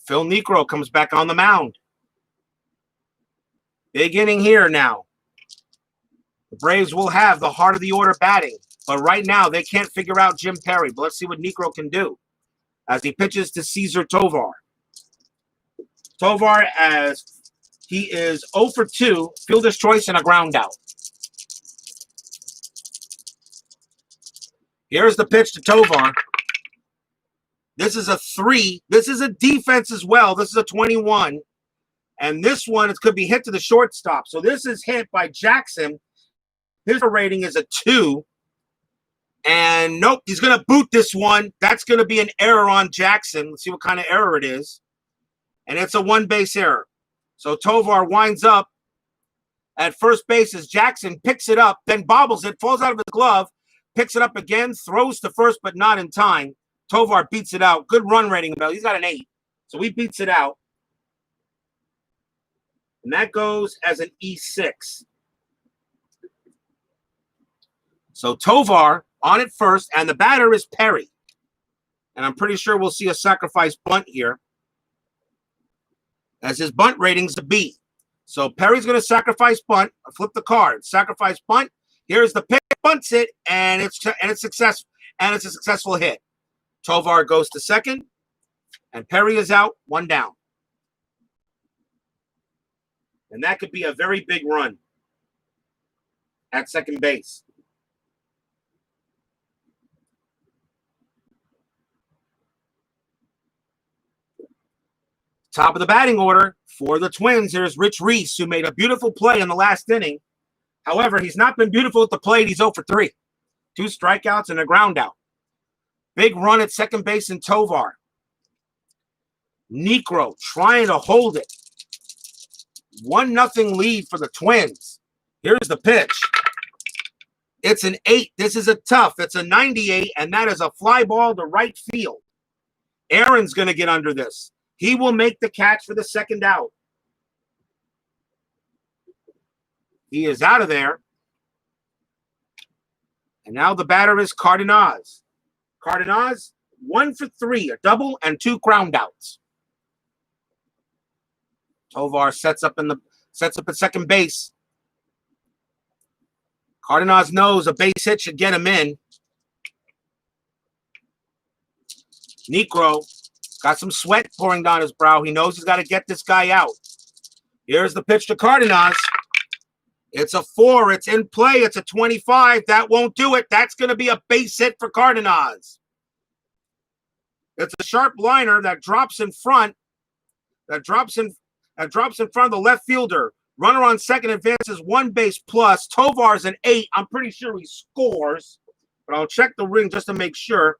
Phil Niekro comes back on the mound. Big inning here now. The Braves will have the heart of the order batting, but right now they can't figure out Jim Perry. But let's see what Niekro can do as he pitches to Cesar Tovar. Tovar, as he is 0 for 2, fielder's choice and a ground out. Here's the pitch to Tovar. This is a 3. This is a defense as well. This is a 21. And this one, it could be hit to the shortstop. So this is hit by Jackson. His rating is a 2. And nope, he's going to boot this one. That's going to be an error on Jackson. Let's see what kind of error it is. And it's a 1-base error. So Tovar winds up at first base as Jackson picks it up, then bobbles it, falls out of his glove, picks it up again, throws to first, but not in time. Tovar beats it out. Good run rating. He's got an 8. So he beats it out. And that goes as an E6. So Tovar on it first, and the batter is Perry. And I'm pretty sure we'll see a sacrifice bunt here, as his bunt rating's a B. So Perry's going to sacrifice bunt. Flip the card. Sacrifice bunt. Here's the pitch. Bunts it, and it's successful. And it's a successful hit. Tovar goes to second, and Perry is out. 1 down. And that could be a very big run at second base. Top of the batting order for the Twins, there's Rich Reese, who made a beautiful play in the last inning. However, he's not been beautiful at the plate. He's 0 for 3. 2 strikeouts and a ground out. Big run at second base in Tovar. Niekro trying to hold it. 1-0 lead for the Twins. Here's the pitch. It's an 8. This is a tough. It's a 98, and that is a fly ball to right field. Aaron's going to get under this. He will make the catch for the second out. He is out of there. And now the batter is Cardenas. Cardenas, 1 for 3, a double and 2 ground outs. Tovar sets up at second base. Cardenas knows a base hit should get him in. Niekro got some sweat pouring down his brow. He knows he's got to get this guy out. Here's the pitch to Cardenas. It's a 4. It's in play. It's a 25. That won't do it. That's going to be a base hit for Cardenas. It's a sharp liner that drops in front. That drops in front of the left fielder. Runner on second advances 1 base plus. Tovar's an 8. I'm pretty sure he scores, but I'll check the ring just to make sure.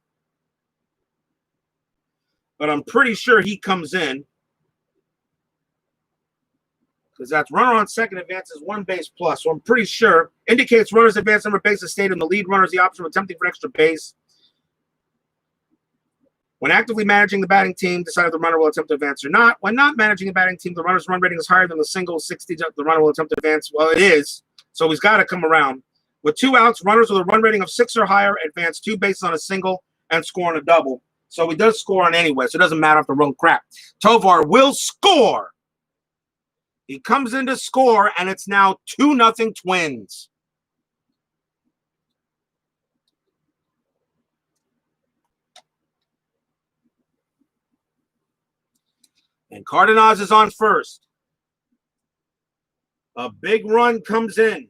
But I'm pretty sure he comes in. Because that's runner on second advances 1 base plus. So I'm pretty sure. Indicates runners advance number of bases stayed, and the lead runner is the option of attempting for an extra base. When actively managing the batting team, decide if the runner will attempt to advance or not. When not managing the batting team, the runner's run rating is higher than the single 60. The runner will attempt to advance. Well, it is. So he's got to come around. With 2 outs, runners with a run rating of 6 or higher advance 2 bases on a single and score on a double. So he does score on anyway, so it doesn't matter if the run crap. Tovar will score. He comes in to score, and it's now 2-0 Twins. And Cardenas is on first. A big run comes in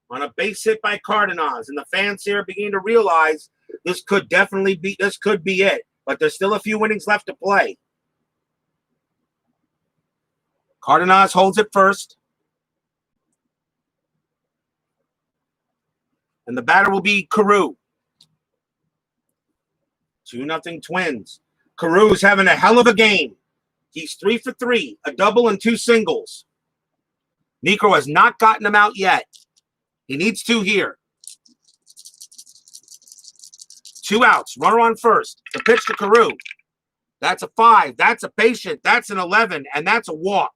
on a base hit by Cardenas, and the fans here begin to realize this could be it. But there's still a few innings left to play. Cardenas holds it first. And the batter will be Carew. 2-0 Twins. Carew's having a hell of a game. He's 3 for 3, a double and 2 singles. Niekro has not gotten him out yet. He needs 2 here. 2 outs. Runner on first. The pitch to Carew. That's a 5. That's a patient. That's an 11. And that's a walk.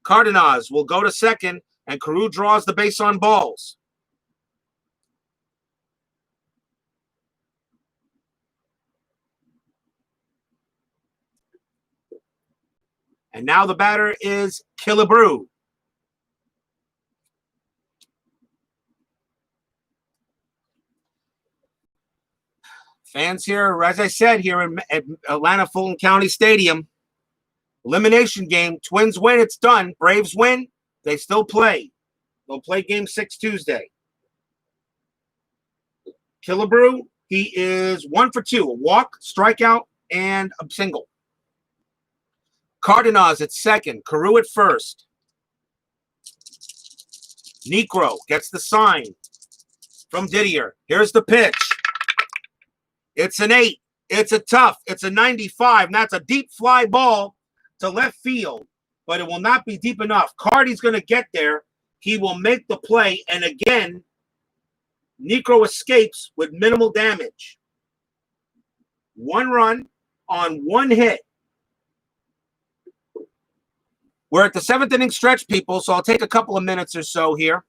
Cardenas will go to second, and Carew draws the base on balls. And now the batter is Killebrew. Fans here, as I said, here at Atlanta-Fulton County Stadium. Elimination game. Twins win, it's done. Braves win, they still play. They'll play game 6 Tuesday. Killebrew, he is 1 for 2. A walk, strikeout, and a single. Cardenas at second. Carew at first. Niekro gets the sign from Didier. Here's the pitch. It's an 8. It's a tough. It's a 95. And that's a deep fly ball to left field. But it will not be deep enough. Cardi's going to get there. He will make the play. And again, Niekro escapes with minimal damage. 1 run on 1 hit. We're at the 7th inning stretch, people, so I'll take a couple of minutes or so here.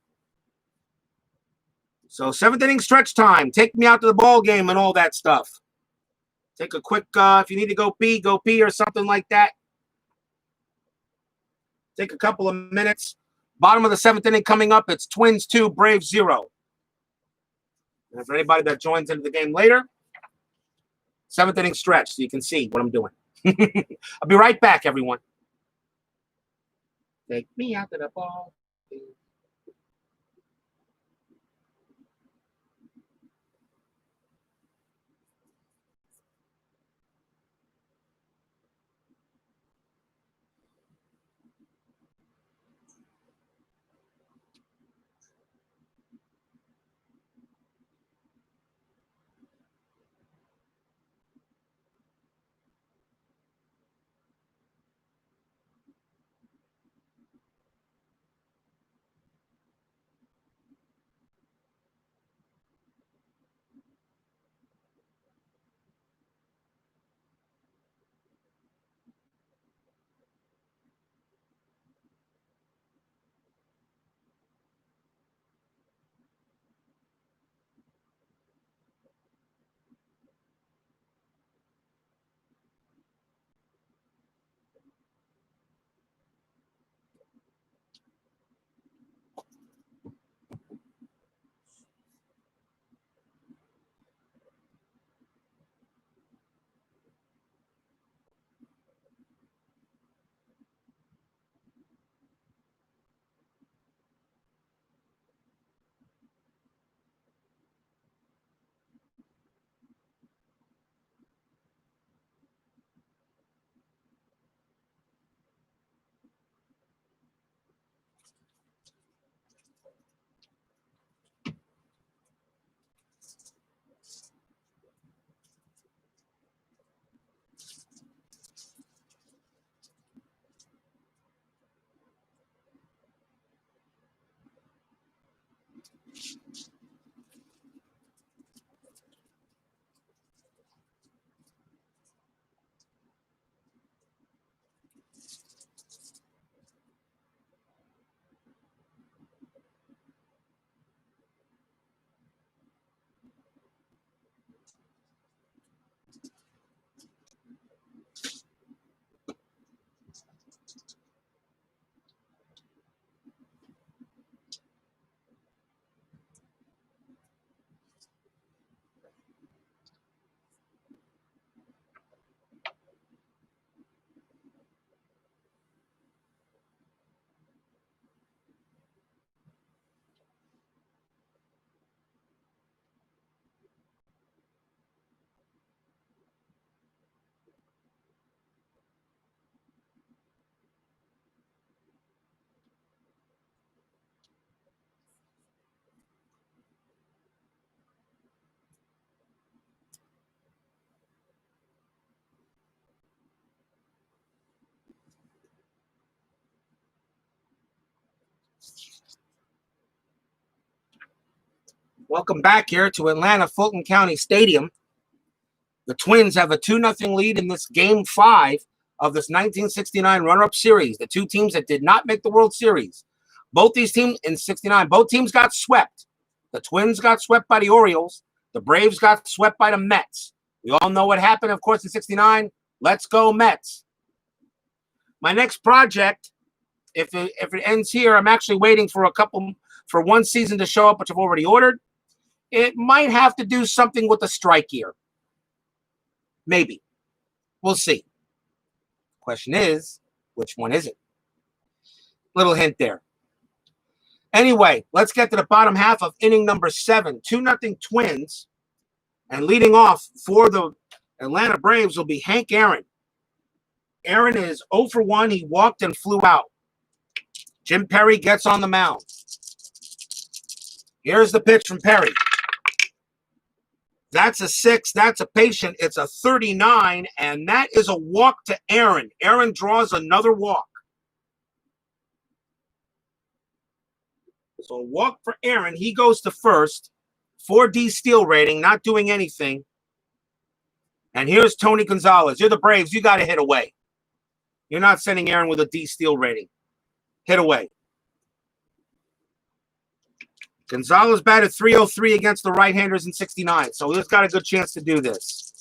So 7th inning stretch time. Take me out to the ball game and all that stuff. Take a quick, if you need to go pee or something like that. Take a couple of minutes. Bottom of the 7th inning coming up. It's Twins 2, Braves 0. And for anybody that joins into the game later, 7th inning stretch so you can see what I'm doing. I'll be right back, everyone. Take me out to the ball. Welcome back here to Atlanta-Fulton County Stadium. The Twins have a 2-0 lead in this Game 5 of this 1969 runner-up series. The two teams that did not make the World Series. Both these teams in 69, both teams got swept. The Twins got swept by the Orioles. The Braves got swept by the Mets. We all know what happened, of course, in 69. Let's go Mets. My next project, if it ends here, I'm actually waiting for one season to show up, which I've already ordered. It might have to do something with the strike year. Maybe. We'll see. Question is, which one is it? Little hint there. Anyway, let's get to the bottom half of inning number 7. 2-0 Twins. And leading off for the Atlanta Braves will be Hank Aaron. Aaron is 0 for 1. He walked and flew out. Jim Perry gets on the mound. Here's the pitch from Perry. That's a 6. That's a patient. It's a 39, and that is a walk to Aaron. Aaron draws another walk. So a walk for Aaron. He goes to first. 4D steal rating, not doing anything. And here's Tony Gonzalez. You're the Braves. You got to hit away. You're not sending Aaron with a D steal rating. Hit away. Gonzalez batted .303 against the right-handers in 69, so he's got a good chance to do this.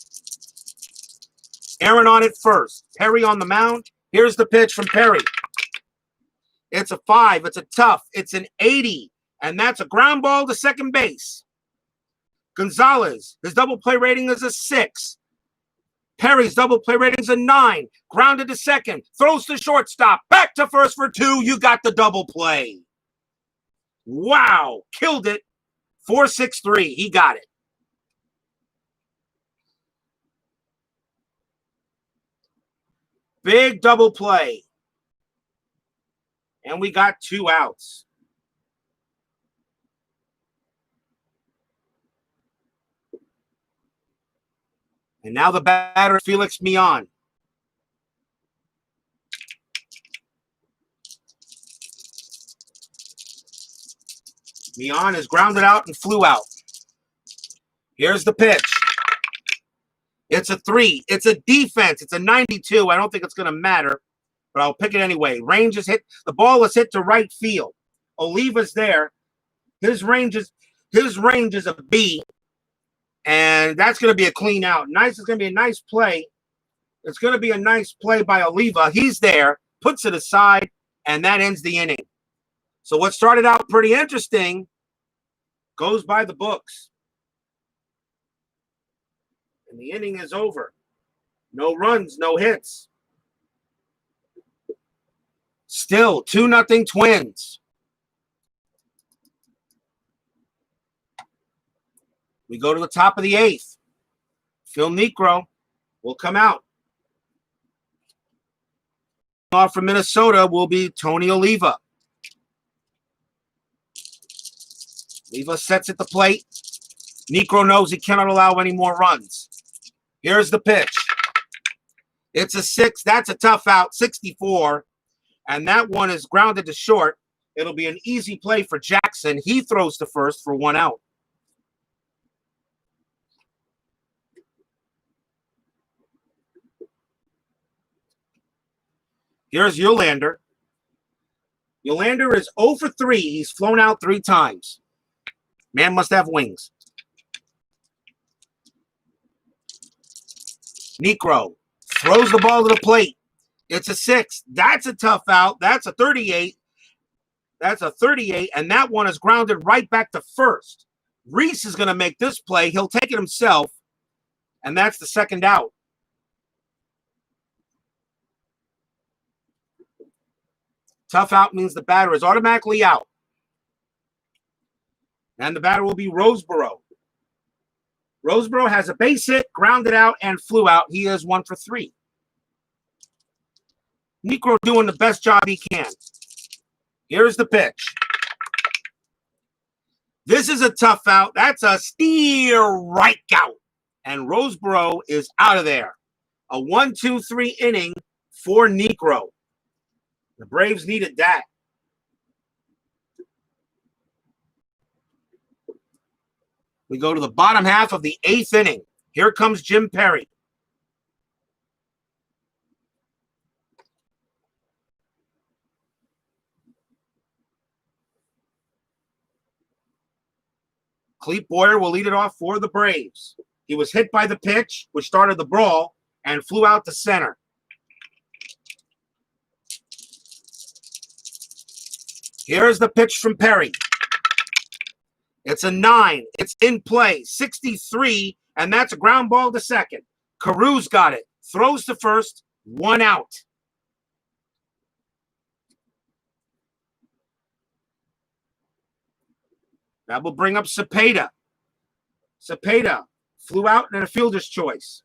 Aaron on it first. Perry on the mound. Here's the pitch from Perry. It's a 5. It's a tough. It's an 80, and that's a ground ball to second base. Gonzalez, his double play rating is a 6. Perry's double play rating is a 9. Grounded to second. Throws to shortstop. Back to first for 2. You got the double play. Wow, killed it. 4-6-3. He got it. Big double play. And we got 2 outs. And now the batter, Felix Millan. Millan is grounded out and flew out. Here's the pitch. It's a 3. It's a defense. It's a 92. I don't think it's going to matter, but I'll pick it anyway. Range is hit. The ball is hit to right field. Oliva's there. His range is a B, and that's going to be a clean out. Nice. It's going to be a nice play. It's going to be a nice play by Oliva. He's there, puts it aside, and that ends the inning. So what started out pretty interesting goes by the books. And the inning is over. No runs, no hits. Still 2-0 Twins. We go to the top of the 8th. Phil Niekro will come out. Off from Minnesota will be Tony Oliva. Oliva sets at the plate. Niekro knows he cannot allow any more runs. Here's the pitch. It's a 6. That's a tough out, 64. And that one is grounded to short. It'll be an easy play for Jackson. He throws to first for 1 out. Here's Yolander. Yolander is 0 for 3. He's flown out 3 times. Man must have wings. Niekro throws the ball to the plate. It's a 6. That's a tough out. That's a 38. That's a 38, and that one is grounded right back to first. Reese is going to make this play. He'll take it himself, and that's the 2nd out. Tough out means the batter is automatically out. And the batter will be Roseboro. Roseboro has a base hit, grounded out, and flew out. He is 1 for 3. Niekro doing the best job he can. Here's the pitch. This is a tough out. That's a strikeout. And Roseboro is out of there. A 1-2-3 inning for Niekro. The Braves needed that. We go to the bottom half of the 8th inning. Here comes Jim Perry. Clete Boyer will lead it off for the Braves. He was hit by the pitch, which started the brawl, and flew out to center. Here's the pitch from Perry. It's a 9. It's in play. 63, and that's a ground ball to second. Carew's got it. Throws to first. 1 out. That will bring up Cepeda. Cepeda flew out in a fielder's choice.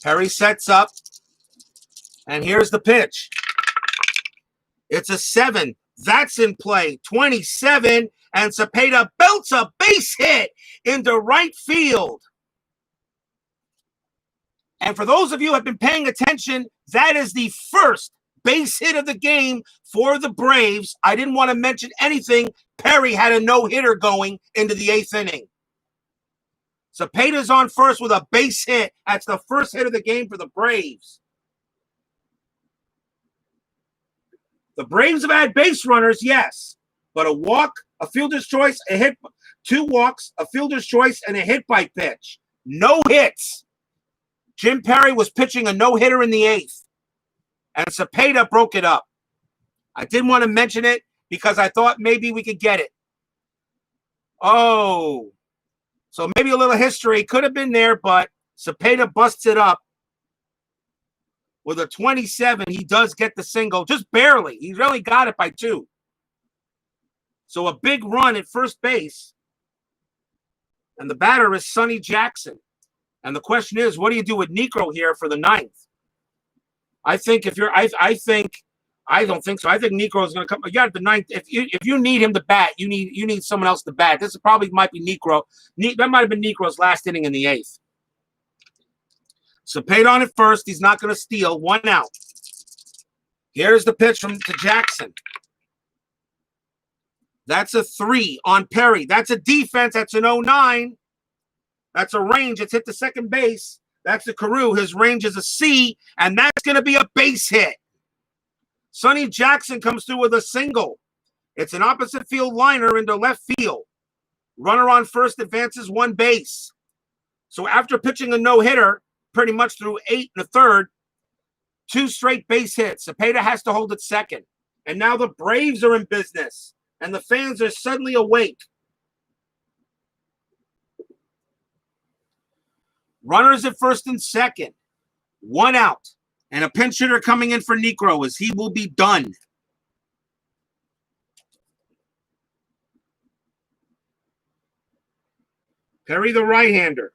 Perry sets up, and here's the pitch. It's a 7. That's in play. 27, and Cepeda belts a base hit into right field. And for those of you who have been paying attention, that is the first base hit of the game for the Braves. I didn't want to mention anything. Perry had a no-hitter going into the 8th inning. Cepeda's on first with a base hit. That's the first hit of the game for the Braves. The Braves have had base runners, yes, but a walk, a fielder's choice, a hit, 2 walks, a fielder's choice, and a hit by pitch. No hits. Jim Perry was pitching a no-hitter in the 8th, and Cepeda broke it up. I didn't want to mention it because I thought maybe we could get it. Oh, so maybe a little history could have been there, but Cepeda busts it up. With a 27, he does get the single, just barely. He really got it by 2. So a big run at first base. And the batter is Sonny Jackson. And the question is, what do you do with Niekro here for the 9th? I think if you're, I don't think so. I think Niekro is going to come. You got the 9th. If you need him to bat, you need someone else to bat. This probably might be Niekro. That might have been Niekro's last inning in the 8th. Cepeda on at first. He's not going to steal. 1 out. Here's the pitch to Jackson. That's a 3 on Perry. That's a defense. That's an 0-9. That's a range. It's hit to second base. That's the Carew. His range is a C, and that's going to be a base hit. Sonny Jackson comes through with a single. It's an opposite field liner into left field. Runner on first advances 1 base. So after pitching a no-hitter, pretty much through 8 1/3, 2 straight base hits. Cepeda has to hold at second. And now the Braves are in business. And the fans are suddenly awake. Runners at first and second. 1 out. And a pinch hitter coming in for Niekro as he will be done. Perry the right-hander.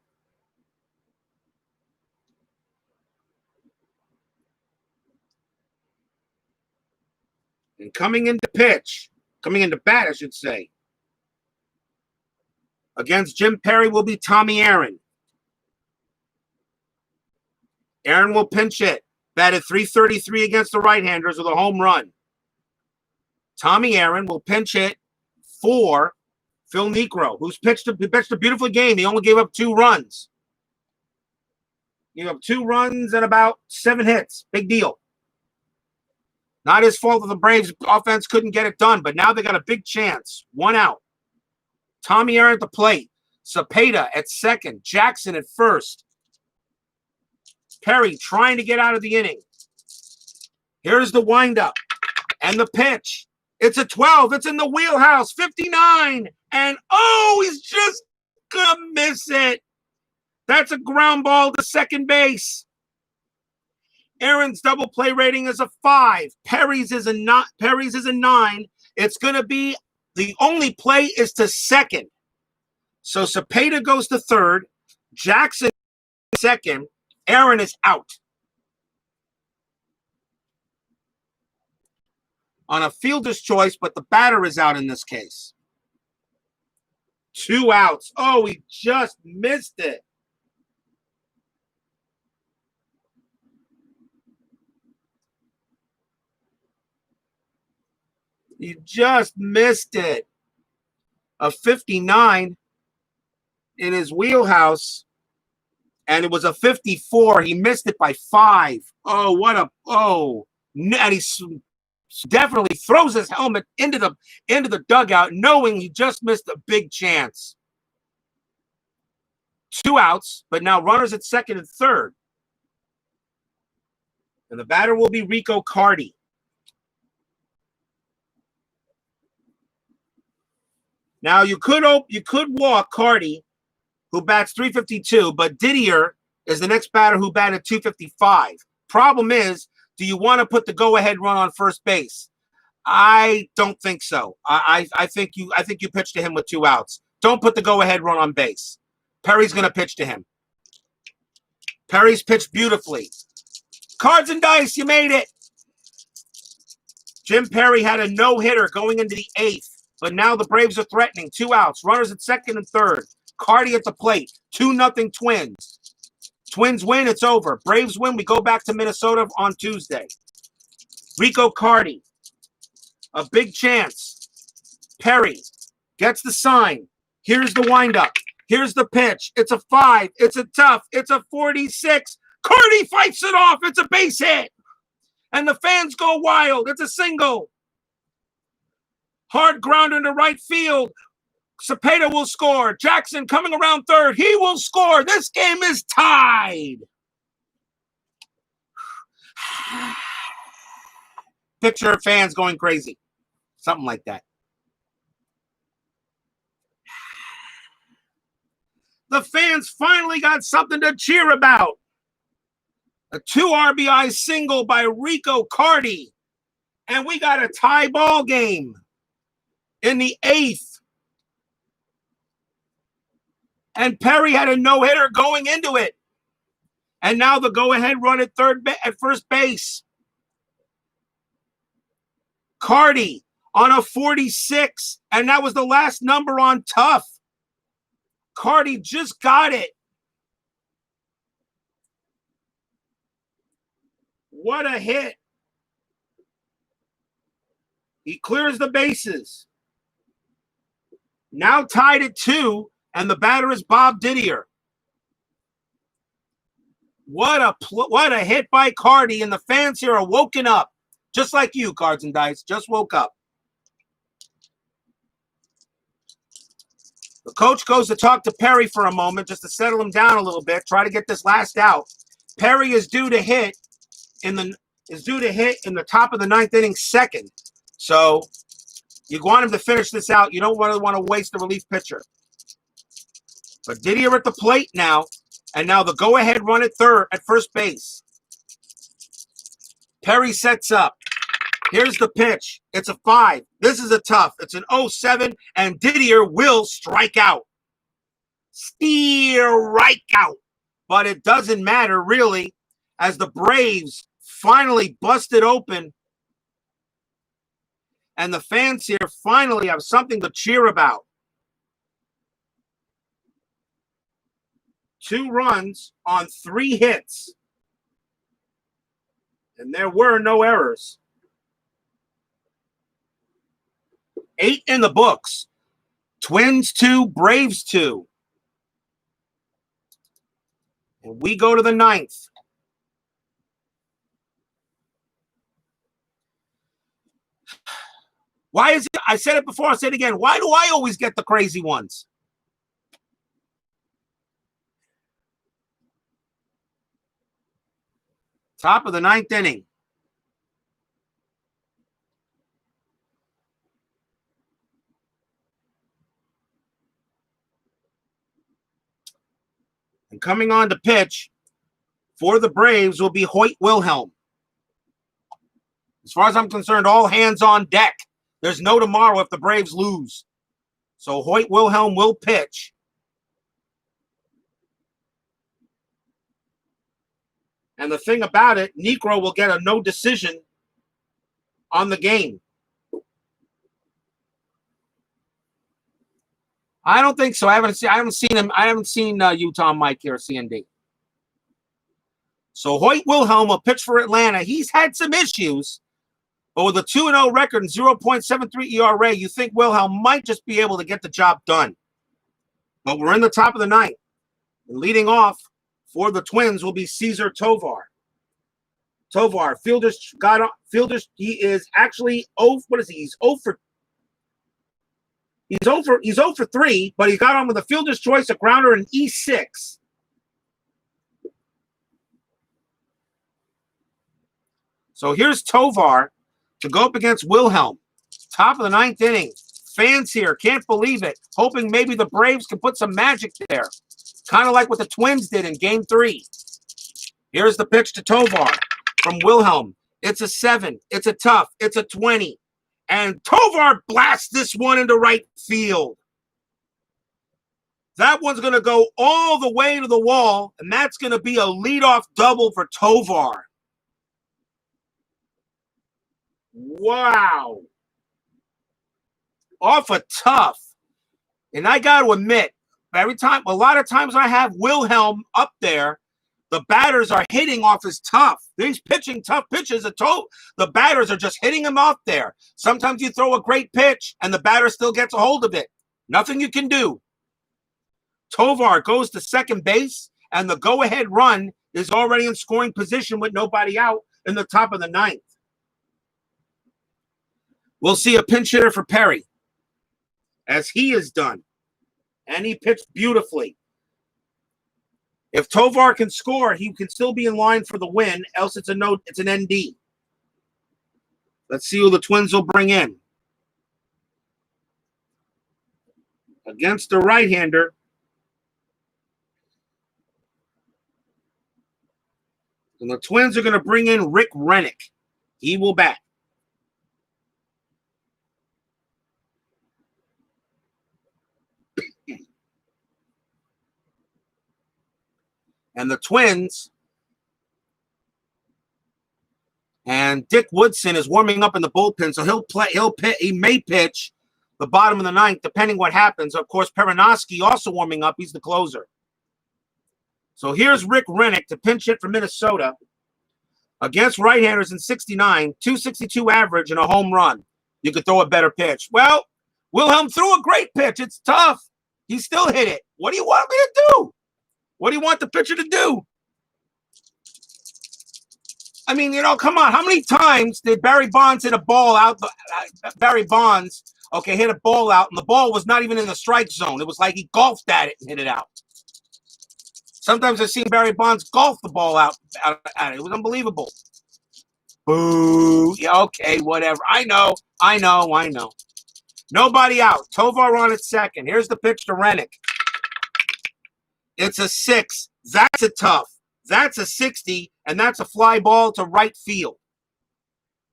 And coming into bat, I should say, against Jim Perry will be Tommy Aaron. Aaron will pinch hit. Batted .333 against the right-handers with a home run. Tommy Aaron will pinch hit for Phil Niekro, who's pitched a beautiful game. He only gave up 2 runs. Gave up 2 runs and about 7 hits. Big deal. Not his fault that the Braves offense couldn't get it done, but now they got a big chance. 1 out. Tommy Aaron at the plate. Cepeda at second. Jackson at first. Perry trying to get out of the inning. Here's the windup and the pitch. It's a 12. It's in the wheelhouse. 59. And he's just gonna miss it. That's a ground ball to second base. Aaron's double play rating is a 5. Perry's is a 9. It's going to be the only play is to second. So Cepeda goes to third. Jackson second. Aaron is out. On a fielder's choice, but the batter is out in this case. 2 outs. Oh, he just missed it. He just missed it. A 59 in his wheelhouse. And it was a 54. He missed it by 5. Oh, what a and he definitely throws his helmet into the dugout, knowing he just missed a big chance. 2 outs, but now runners at second and third. And the batter will be Rico Carty. Now you could walk Carty, who bats 352, but Didier is the next batter who batted 255. Problem is, do you want to put the go-ahead run on first base? I don't think so. I think you pitch to him with 2 outs. Don't put the go-ahead run on base. Perry's going to pitch to him. Perry's pitched beautifully. Cards and dice, you made it. Jim Perry had a no-hitter going into the 8th, but now the Braves are threatening. 2 outs. Runners at second and third. Carty at the plate. 2-0 Twins. Twins win, it's over. Braves win, we go back to Minnesota on Tuesday. Rico Carty. A big chance. Perry gets the sign. Here's the windup. Here's the pitch. It's a 5. It's a tough. It's a 46. Carty fights it off. It's a base hit. And the fans go wild. It's a single. Hard grounder into right field. Cepeda will score. Jackson coming around third. He will score. This game is tied. Picture of fans going crazy. Something like that. The fans finally got something to cheer about. A 2 RBI single by Rico Carty. And we got a tie ball game in the 8th. And Perry had a no-hitter going into it. And now the go-ahead run at first base. Carty on a 46. And that was the last number on Tough. Carty just got it. What a hit. He clears the bases. Now tied at 2, and the batter is Bob Didier. What a hit by Carty, and the fans here are woken up. Just like you, Cards and Dice, just woke up. The coach goes to talk to Perry for a moment just to settle him down a little bit, try to get this last out. Perry is due to hit in the top of the 9th inning second. So you want him to finish this out. You don't really want to waste the relief pitcher. But Didier at the plate now, and now the go-ahead run at first base. Perry sets up. Here's the pitch. It's a 5. This is a tough. It's an 0-7, and Didier will strike out. Strike out. But it doesn't matter, really, as the Braves finally busted open, and the fans here finally have something to cheer about. 2 runs on 3 hits. And there were no errors. 8 in the books. Twins 2, Braves 2. And we go to the 9th. Why is it? I said it before, I'll say it again. Why do I always get the crazy ones? Top of the 9th inning. And coming on to pitch for the Braves will be Hoyt Wilhelm. As far as I'm concerned, all hands on deck. There's no tomorrow if the Braves lose. So Hoyt Wilhelm will pitch. And the thing about it, Negro will get a no decision on the game. I don't think so. I haven't seen him. I haven't seen Utah Mike here, CND. So Hoyt Wilhelm will pitch for Atlanta. He's had some issues, But with a 2-0 record and 0.73 ERA, you think Wilhelm might just be able to get the job done. But we're in the top of the ninth. And leading off for the Twins will be Cesar Tovar. Tovar, fielders, he is actually, what is he? He's 0 for 3, but he got on with a fielder's choice, a grounder, and E6. So here's Tovar to go up against Wilhelm. Top of the ninth inning. Fans here can't believe it, hoping maybe the Braves can put some magic there. Kind of like what the Twins did in Game 3. Here's the pitch to Tovar from Wilhelm. It's a 7. It's a tough. It's a 20. And Tovar blasts this one into right field. That one's going to go all the way to the wall, and that's going to be a leadoff double for Tovar. Wow. Off a tough. And I got to admit, a lot of times I have Wilhelm up there, the batters are hitting off his tough. He's pitching tough pitches. The batters are just hitting him off there. Sometimes you throw a great pitch, and the batter still gets a hold of it. Nothing you can do. Tovar goes to second base, and the go-ahead run is already in scoring position with nobody out in the top of the ninth. We'll see a pinch hitter for Perry, as he has done. And he pitched beautifully. If Tovar can score, he can still be in line for the win, else it's an ND. Let's see who the Twins will bring in. Against the right-hander, and the Twins are going to bring in Rick Rennick. He will bat. And the Twins, and Dick Woodson is warming up in the bullpen, so he may pitch the bottom of the ninth, depending what happens. Of course, Perinoski also warming up. He's the closer. So here's Rick Rennick to pinch hit for Minnesota against right-handers in 69, 262 average, and a home run. You could throw a better pitch. Well, Wilhelm threw a great pitch. It's tough. He still hit it. What do you want me to do? What do you want the pitcher to do? I mean, come on. How many times did Barry Bonds hit a ball out? Barry Bonds, hit a ball out, and the ball was not even in the strike zone. It was like he golfed at it and hit it out. Sometimes I've seen Barry Bonds golf the ball out at it. It was unbelievable. Boo. Yeah, okay, whatever. I know. Nobody out. Tovar on at second. Here's the pitch to Rennick. It's a 6. That's a tough. That's a 60, and that's a fly ball to right field.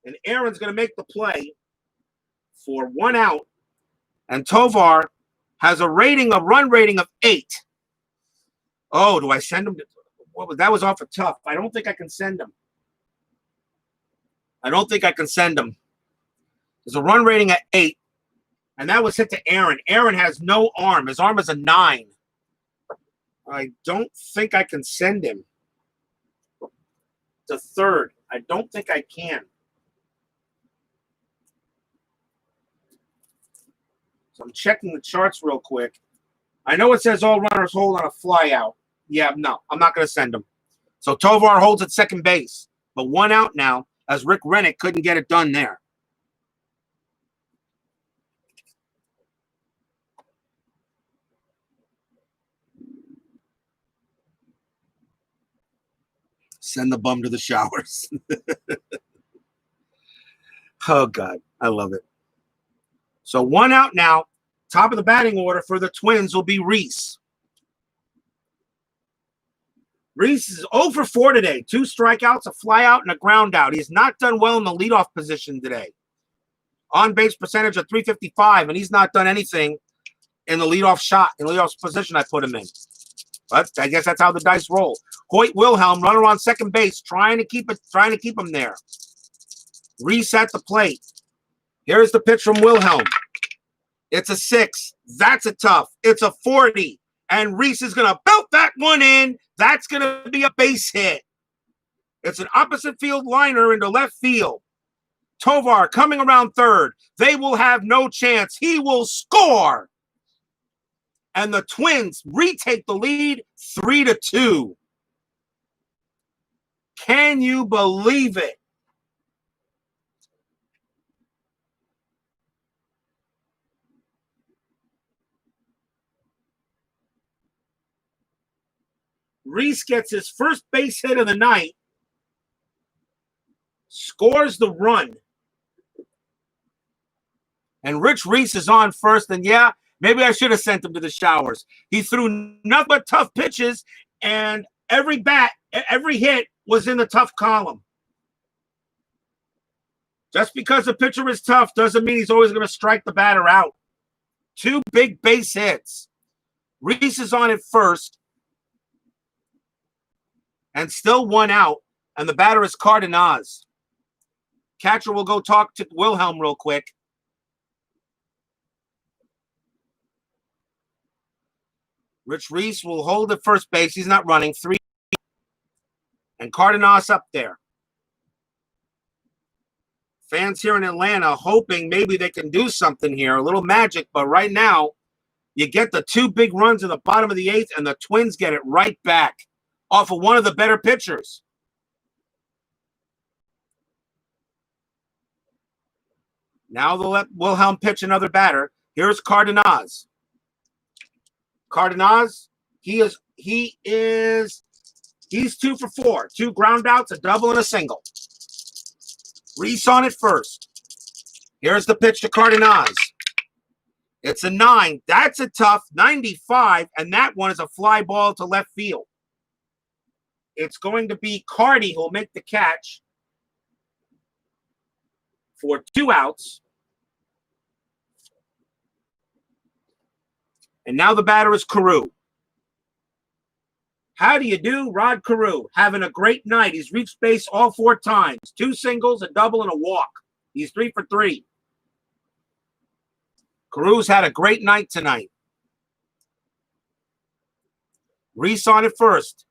And Aaron's going to make the play for 1 out. And Tovar has a run rating of 8. Oh, do I send him? That was off a tough. I don't think I can send him. There's a run rating at 8, and that was hit to Aaron. Aaron has no arm. His arm is a 9. I don't think I can send him to third. I don't think I can. So I'm checking the charts real quick. I know it says all runners hold on a fly out. Yeah, no, I'm not going to send him. So Tovar holds at second base, but 1 out now as Rick Rennick couldn't get it done there. Send the bum to the showers. Oh, God. I love it. So 1 out now. Top of the batting order for the Twins will be Reese. Reese is 0 for 4 today. 2 strikeouts, a fly out, and a ground out. He has not done well in the leadoff position today. On-base percentage of .355, and he's not done anything in the leadoff position I put him in. But I guess that's how the dice roll. Hoyt Wilhelm, runner on second base, trying to keep him there. Reese at the plate. Here's the pitch from Wilhelm. It's a 6. That's a tough. It's a 40. And Reese is going to belt that one in. That's going to be a base hit. It's an opposite field liner into left field. Tovar coming around third. They will have no chance. He will score. And the Twins retake the lead 3-2. Can you believe it? Reese gets his first base hit of the night, scores the run. And Rich Reese is on first. And yeah, maybe I should have sent him to the showers. He threw nothing but tough pitches, and every hit was in the tough column. Just because the pitcher is tough doesn't mean he's always going to strike the batter out. 2 big base hits. Reese is on at first, and still 1 out, and the batter is Cardenas. Catcher will go talk to Wilhelm real quick. Rich Reese will hold at first base. He's not running. 3. And Cardenas up there. Fans here in Atlanta hoping maybe they can do something here. A little magic. But right now, you get the 2 big runs in the bottom of the 8th, and the Twins get it right back off of one of the better pitchers. Now they'll let Wilhelm pitch another batter. Here's Cardenas. Cardenas, he's 2 for 4. 2 ground outs, a double, and a single. Reese on it first. Here's the pitch to Cardenas. It's a 9. That's a tough 95, and that one is a fly ball to left field. It's going to be Cardi who'll make the catch for 2 outs. And now the batter is Carew. How do you do, Rod Carew? Having a great night. He's reached base all 4 times. 2 singles, a double, and a walk. He's 3 for 3. Carew's had a great night tonight. Reese on it first.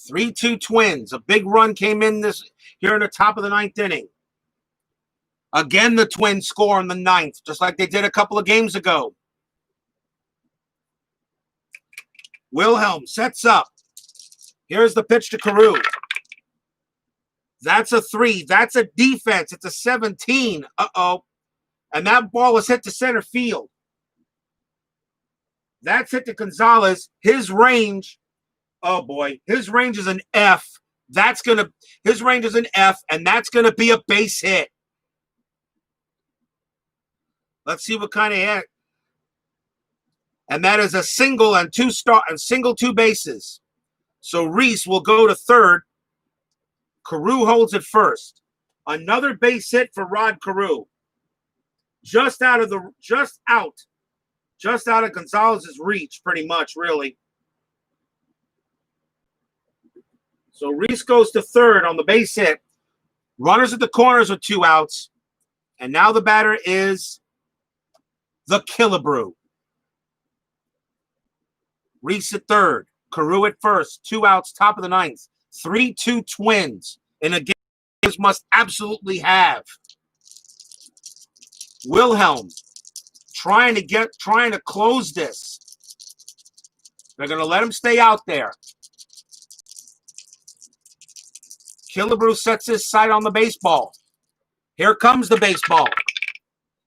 3-2 Twins. A big run came in here in the top of the 9th inning. Again, the Twins score in the 9th, just like they did a couple of games ago. Wilhelm sets up. Here's the pitch to Carew. That's a 3. That's a defense. It's a 17. Uh-oh. And that ball was hit to center field. That's hit to Gonzalez. His range, oh boy, his range is an F. His range is an F, and that's going to be a base hit. Let's see what kind of hit. And that is a single and 2 bases. So Reese will go to third. Carew holds it first. Another base hit for Rod Carew. Just out of Gonzalez's reach, pretty much, really. So Reese goes to third on the base hit. Runners at the corners with 2 outs. And now the batter is the Killebrew. Reese at third. Carew at first. 2 outs, top of the 9th. 3-2 Twins in a game Twins must absolutely have. Wilhelm trying to close this. They're going to let him stay out there. Killebrew sets his sight on the baseball. Here comes the baseball.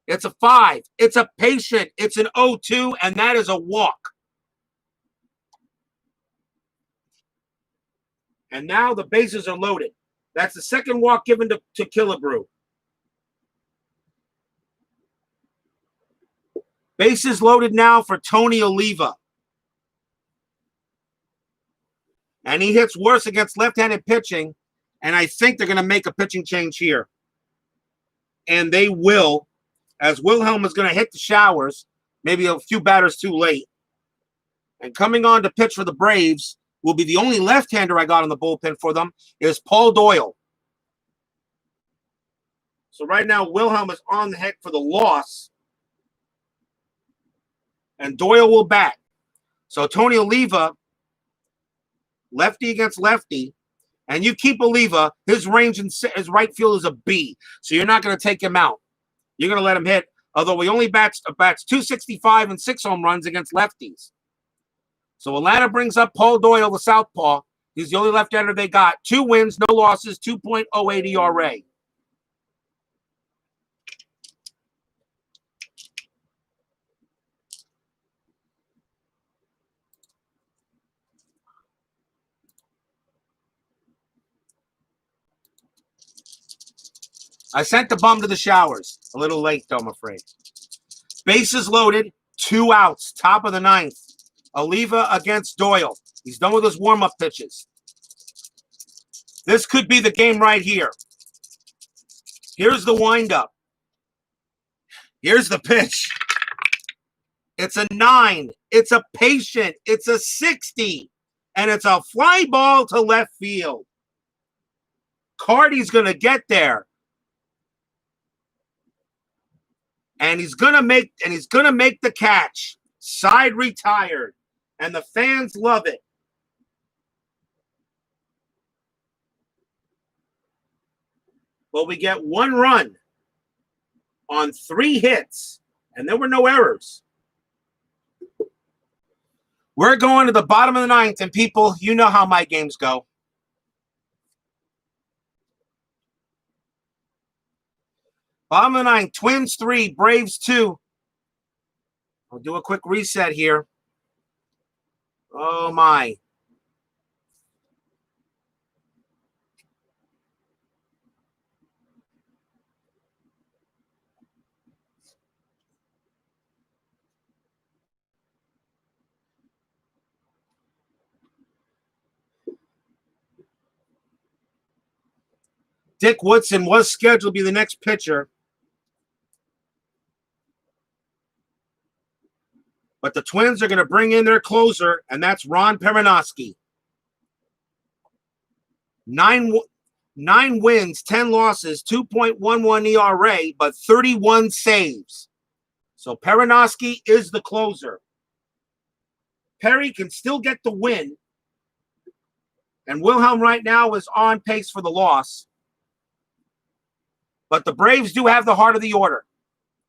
It's a 5. It's a patient. It's an 0-2, and that is a walk. And now the bases are loaded. That's the second walk given to Killebrew. Bases loaded now for Tony Oliva. And he hits worse against left-handed pitching, and I think they're going to make a pitching change here. And they will, as Wilhelm is going to hit the showers, maybe a few batters too late. And coming on to pitch for the Braves will be the only left-hander I got on the bullpen for them, is Paul Doyle. So right now, Wilhelm is on the heck for the loss. And Doyle will bat. So Tony Oliva lefty against lefty, and you keep Oliva, his range in his right field is a B, so you're not going to take him out. You're going to let him hit, although he only bats 265 and 6 home runs against lefties. So Atlanta brings up Paul Doyle, the southpaw. He's the only left-hander they got. 2 wins, no losses, 2.08 ERA. I sent the bum to the showers. A little late, though, I'm afraid. Bases loaded, 2 outs, top of the 9th. Oliva against Doyle. He's done with his warm-up pitches. This could be the game right here. Here's the windup. Here's the pitch. It's a 9. It's a patient. It's a 60. And it's a fly ball to left field. Cardi's going to get there. And he's gonna make the catch. Side retired. And the fans love it. But we get 1 run on 3 hits. And there were no errors. We're going to the bottom of the 9th, and people, you know how my games go. Bottom of the 9th, Twins 3, Braves 2. I'll do a quick reset here. Oh, my. Dick Woodson was scheduled to be the next pitcher. But the Twins are going to bring in their closer, and that's Ron Perinoski. 9 wins, 10 losses, 2.11 ERA, but 31 saves. So Perinoski is the closer. Perry can still get the win. And Wilhelm right now is on pace for the loss. But the Braves do have the heart of the order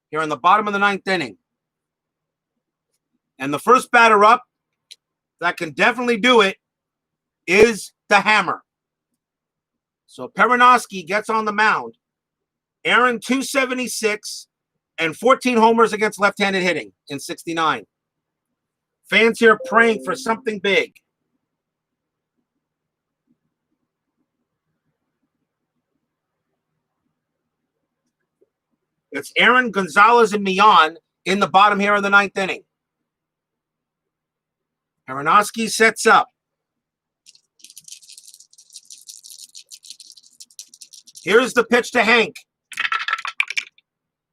here in the bottom of the 9th inning. And the first batter up that can definitely do it is the Hammer. So Perinoski gets on the mound. Aaron 276 and 14 homers against left-handed hitting in 69. Fans here praying for something big. It's Aaron, Gonzalez, and Millan in the bottom here of the 9th inning. Perinoski sets up. Here's the pitch to Hank.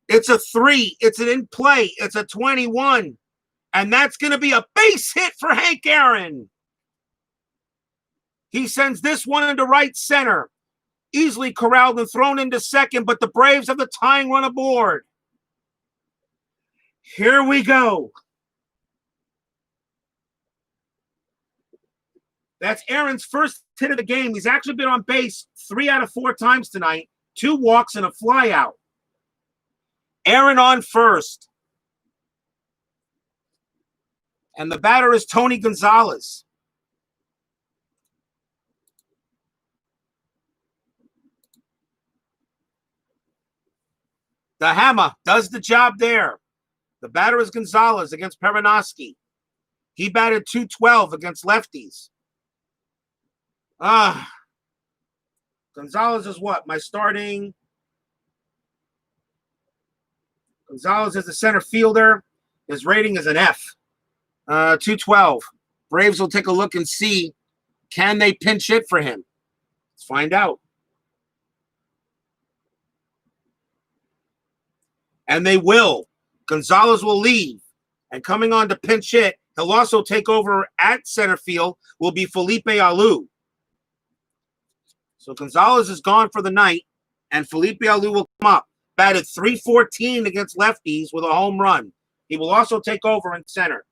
It's a 3. It's an in play. It's a 21. And that's going to be a base hit for Hank Aaron. He sends this one into right center. Easily corralled and thrown into second, but the Braves have the tying run aboard. Here we go. That's Aaron's first hit of the game. He's actually been on base 3 out of 4 times tonight. 2 walks and a fly out. Aaron on first. And the batter is Tony Gonzalez. The Hammer does the job there. The batter is Gonzalez against Perinoski. He batted .212 against lefties. Gonzalez is what? My starting. Gonzalez is the center fielder. His rating is an F. 212. Braves will take a look and see, can they pinch hit for him? Let's find out. And they will. Gonzalez will leave. And coming on to pinch hit, he'll also take over at center field, will be Felipe Alou. So Gonzalez is gone for the night, and Felipe Alou will come up. Batted .314 against lefties with a home run. He will also take over in center.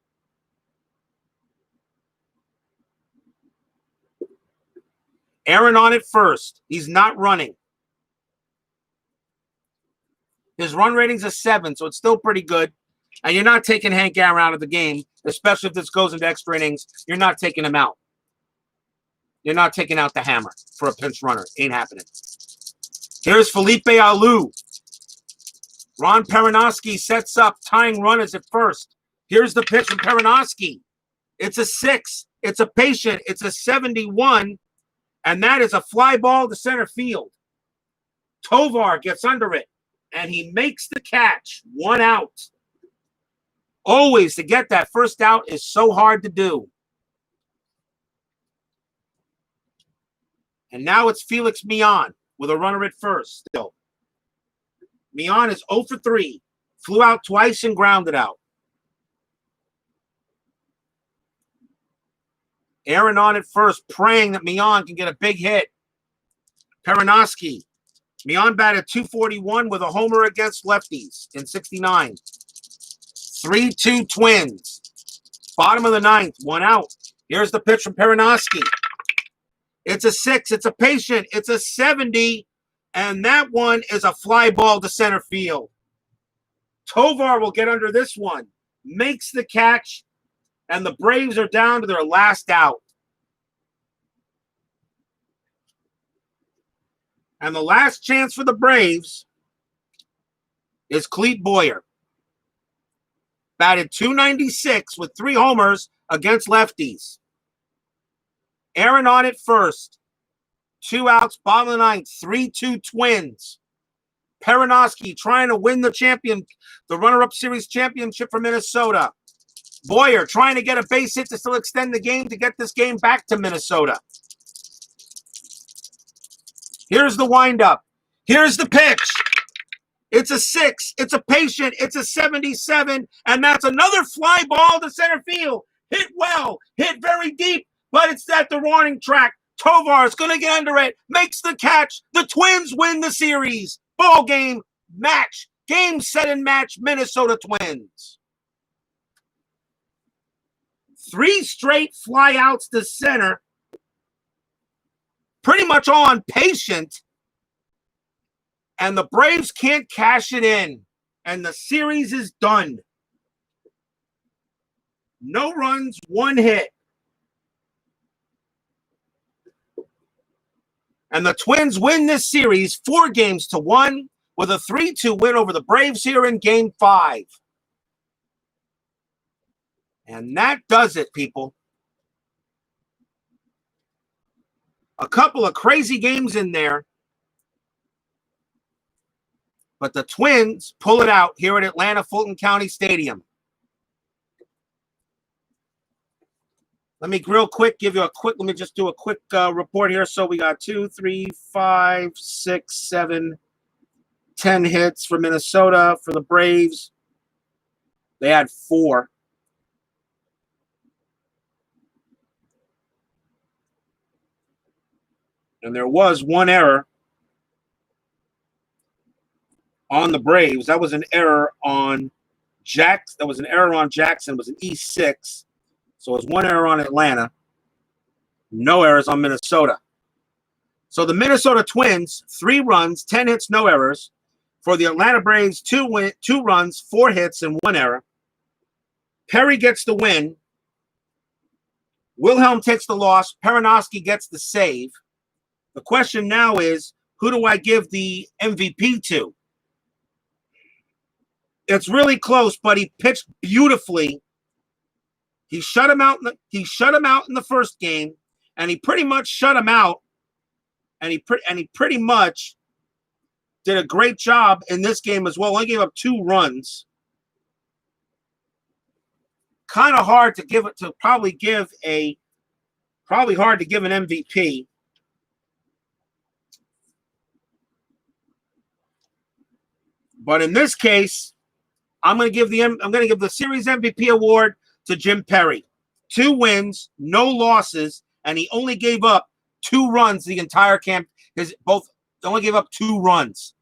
Aaron on at first. He's not running. His run rating's a 7, so it's still pretty good. And you're not taking Hank Aaron out of the game, especially if this goes into extra innings. You're not taking him out. You're not taking out the hammer for a pinch runner. Ain't happening. Here's Felipe Alou. Ron Perinoski sets up, tying runners at first. Here's the pitch from Perinoski. It's a 6. It's a patient. It's a 71. And that is a fly ball to center field. Tovar gets under it, and he makes the catch. 1 out. Always to get that first out is so hard to do. And now it's Felix Millan with a runner at first still. Millan is 0 for 3. Flew out twice and grounded out. Aaron on at first, praying that Millan can get a big hit. Perinoski. Millan batted .241 with a homer against lefties in 69. 3-2 Twins. Bottom of the 9th, 1 out. Here's the pitch from Perinoski. It's a 6. It's a patient. It's a 70. And that one is a fly ball to center field. Tovar will get under this one. Makes the catch. And the Braves are down to their last out. And the last chance for the Braves is Clete Boyer. Batted .296 with 3 homers against lefties. Aaron on at first. 2 outs, bottom of the 9th. 3-2 Twins. Perinoski trying to win the runner-up series championship for Minnesota. Boyer trying to get a base hit to still extend the game to get this game back to Minnesota. Here's the windup. Here's the pitch. It's a 6. It's a patient. It's a 77. And that's another fly ball to center field. Hit well. Hit very deep. But it's at the warning track. Tovar's going to get under it. Makes the catch. The Twins win the series. Ball game. Match. Game, set, and match. Minnesota Twins. 3 straight flyouts to center. Pretty much all on patient. And the Braves can't cash it in. And the series is done. No runs, 1 hit. And the Twins win this series 4-1 with a 3-2 win over the Braves here in Game 5. And that does it, people. A couple of crazy games in there. But the Twins pull it out here at Atlanta-Fulton County Stadium. Let me let me just do a quick report here. So we got 2, 3, 5, 6, 7, 10 hits for Minnesota. For the Braves, they had 4. And there was 1 error on the Braves. That was an error on Jackson. That was an error on Jackson. It was an E6. So it was 1 error on Atlanta. No errors on Minnesota. So the Minnesota Twins, 3 runs, 10 hits, no errors. For the Atlanta Braves, 2 runs, 4 hits, and 1 error. Perry gets the win. Wilhelm takes the loss. Perinoski gets the save. The question now is, who do I give the MVP to? It's really close, but he pitched beautifully. He shut him out. He shut him out in the first game, and he pretty much shut him out. And he pretty much did a great job in this game as well. Only gave up 2 runs. Kind of hard to give it to. Probably hard to give an MVP. But in this case, I'm going to give the series MVP award to Jim Perry. 2 wins, no losses, and he only gave up 2 runs the entire camp. Only gave up 2 runs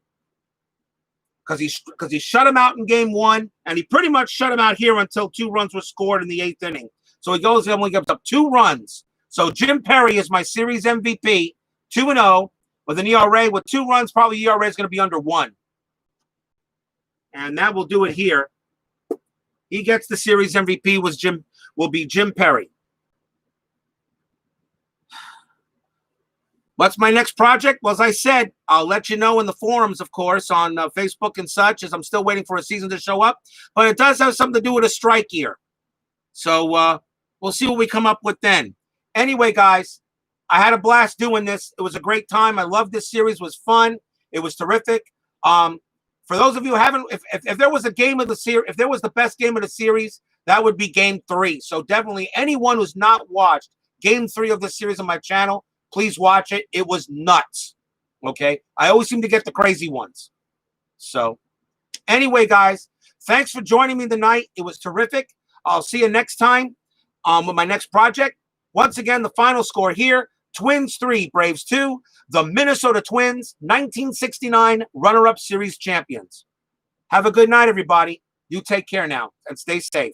because he shut him out in game 1, and he pretty much shut him out here until 2 runs were scored in the 8th inning. So he only gives up 2 runs. So Jim Perry is my series MVP. 2-0 with an ERA with 2 runs. Probably ERA is going to be under 1. And that will do it here. He gets the series MVP. Will be Jim Perry. What's my next project? Well, as I said, I'll let you know in the forums, of course, on Facebook and such, as I'm still waiting for a season to show up. But it does have something to do with a strike year. So we'll see what we come up with then. Anyway, guys, I had a blast doing this. It was a great time. I loved this series. It was fun. It was terrific. For those of you who haven't, if there was a game of the series, if there was the best game of the series, that would be Game 3. So definitely anyone who's not watched Game 3 of the series on my channel, please watch it. It was nuts. Okay? I always seem to get the crazy ones. So anyway, guys, thanks for joining me tonight. It was terrific. I'll see you next time with my next project. Once again, the final score here, Twins 3, Braves 2. The Minnesota Twins, 1969 runner-up series champions. Have a good night, everybody. You take care now and stay safe.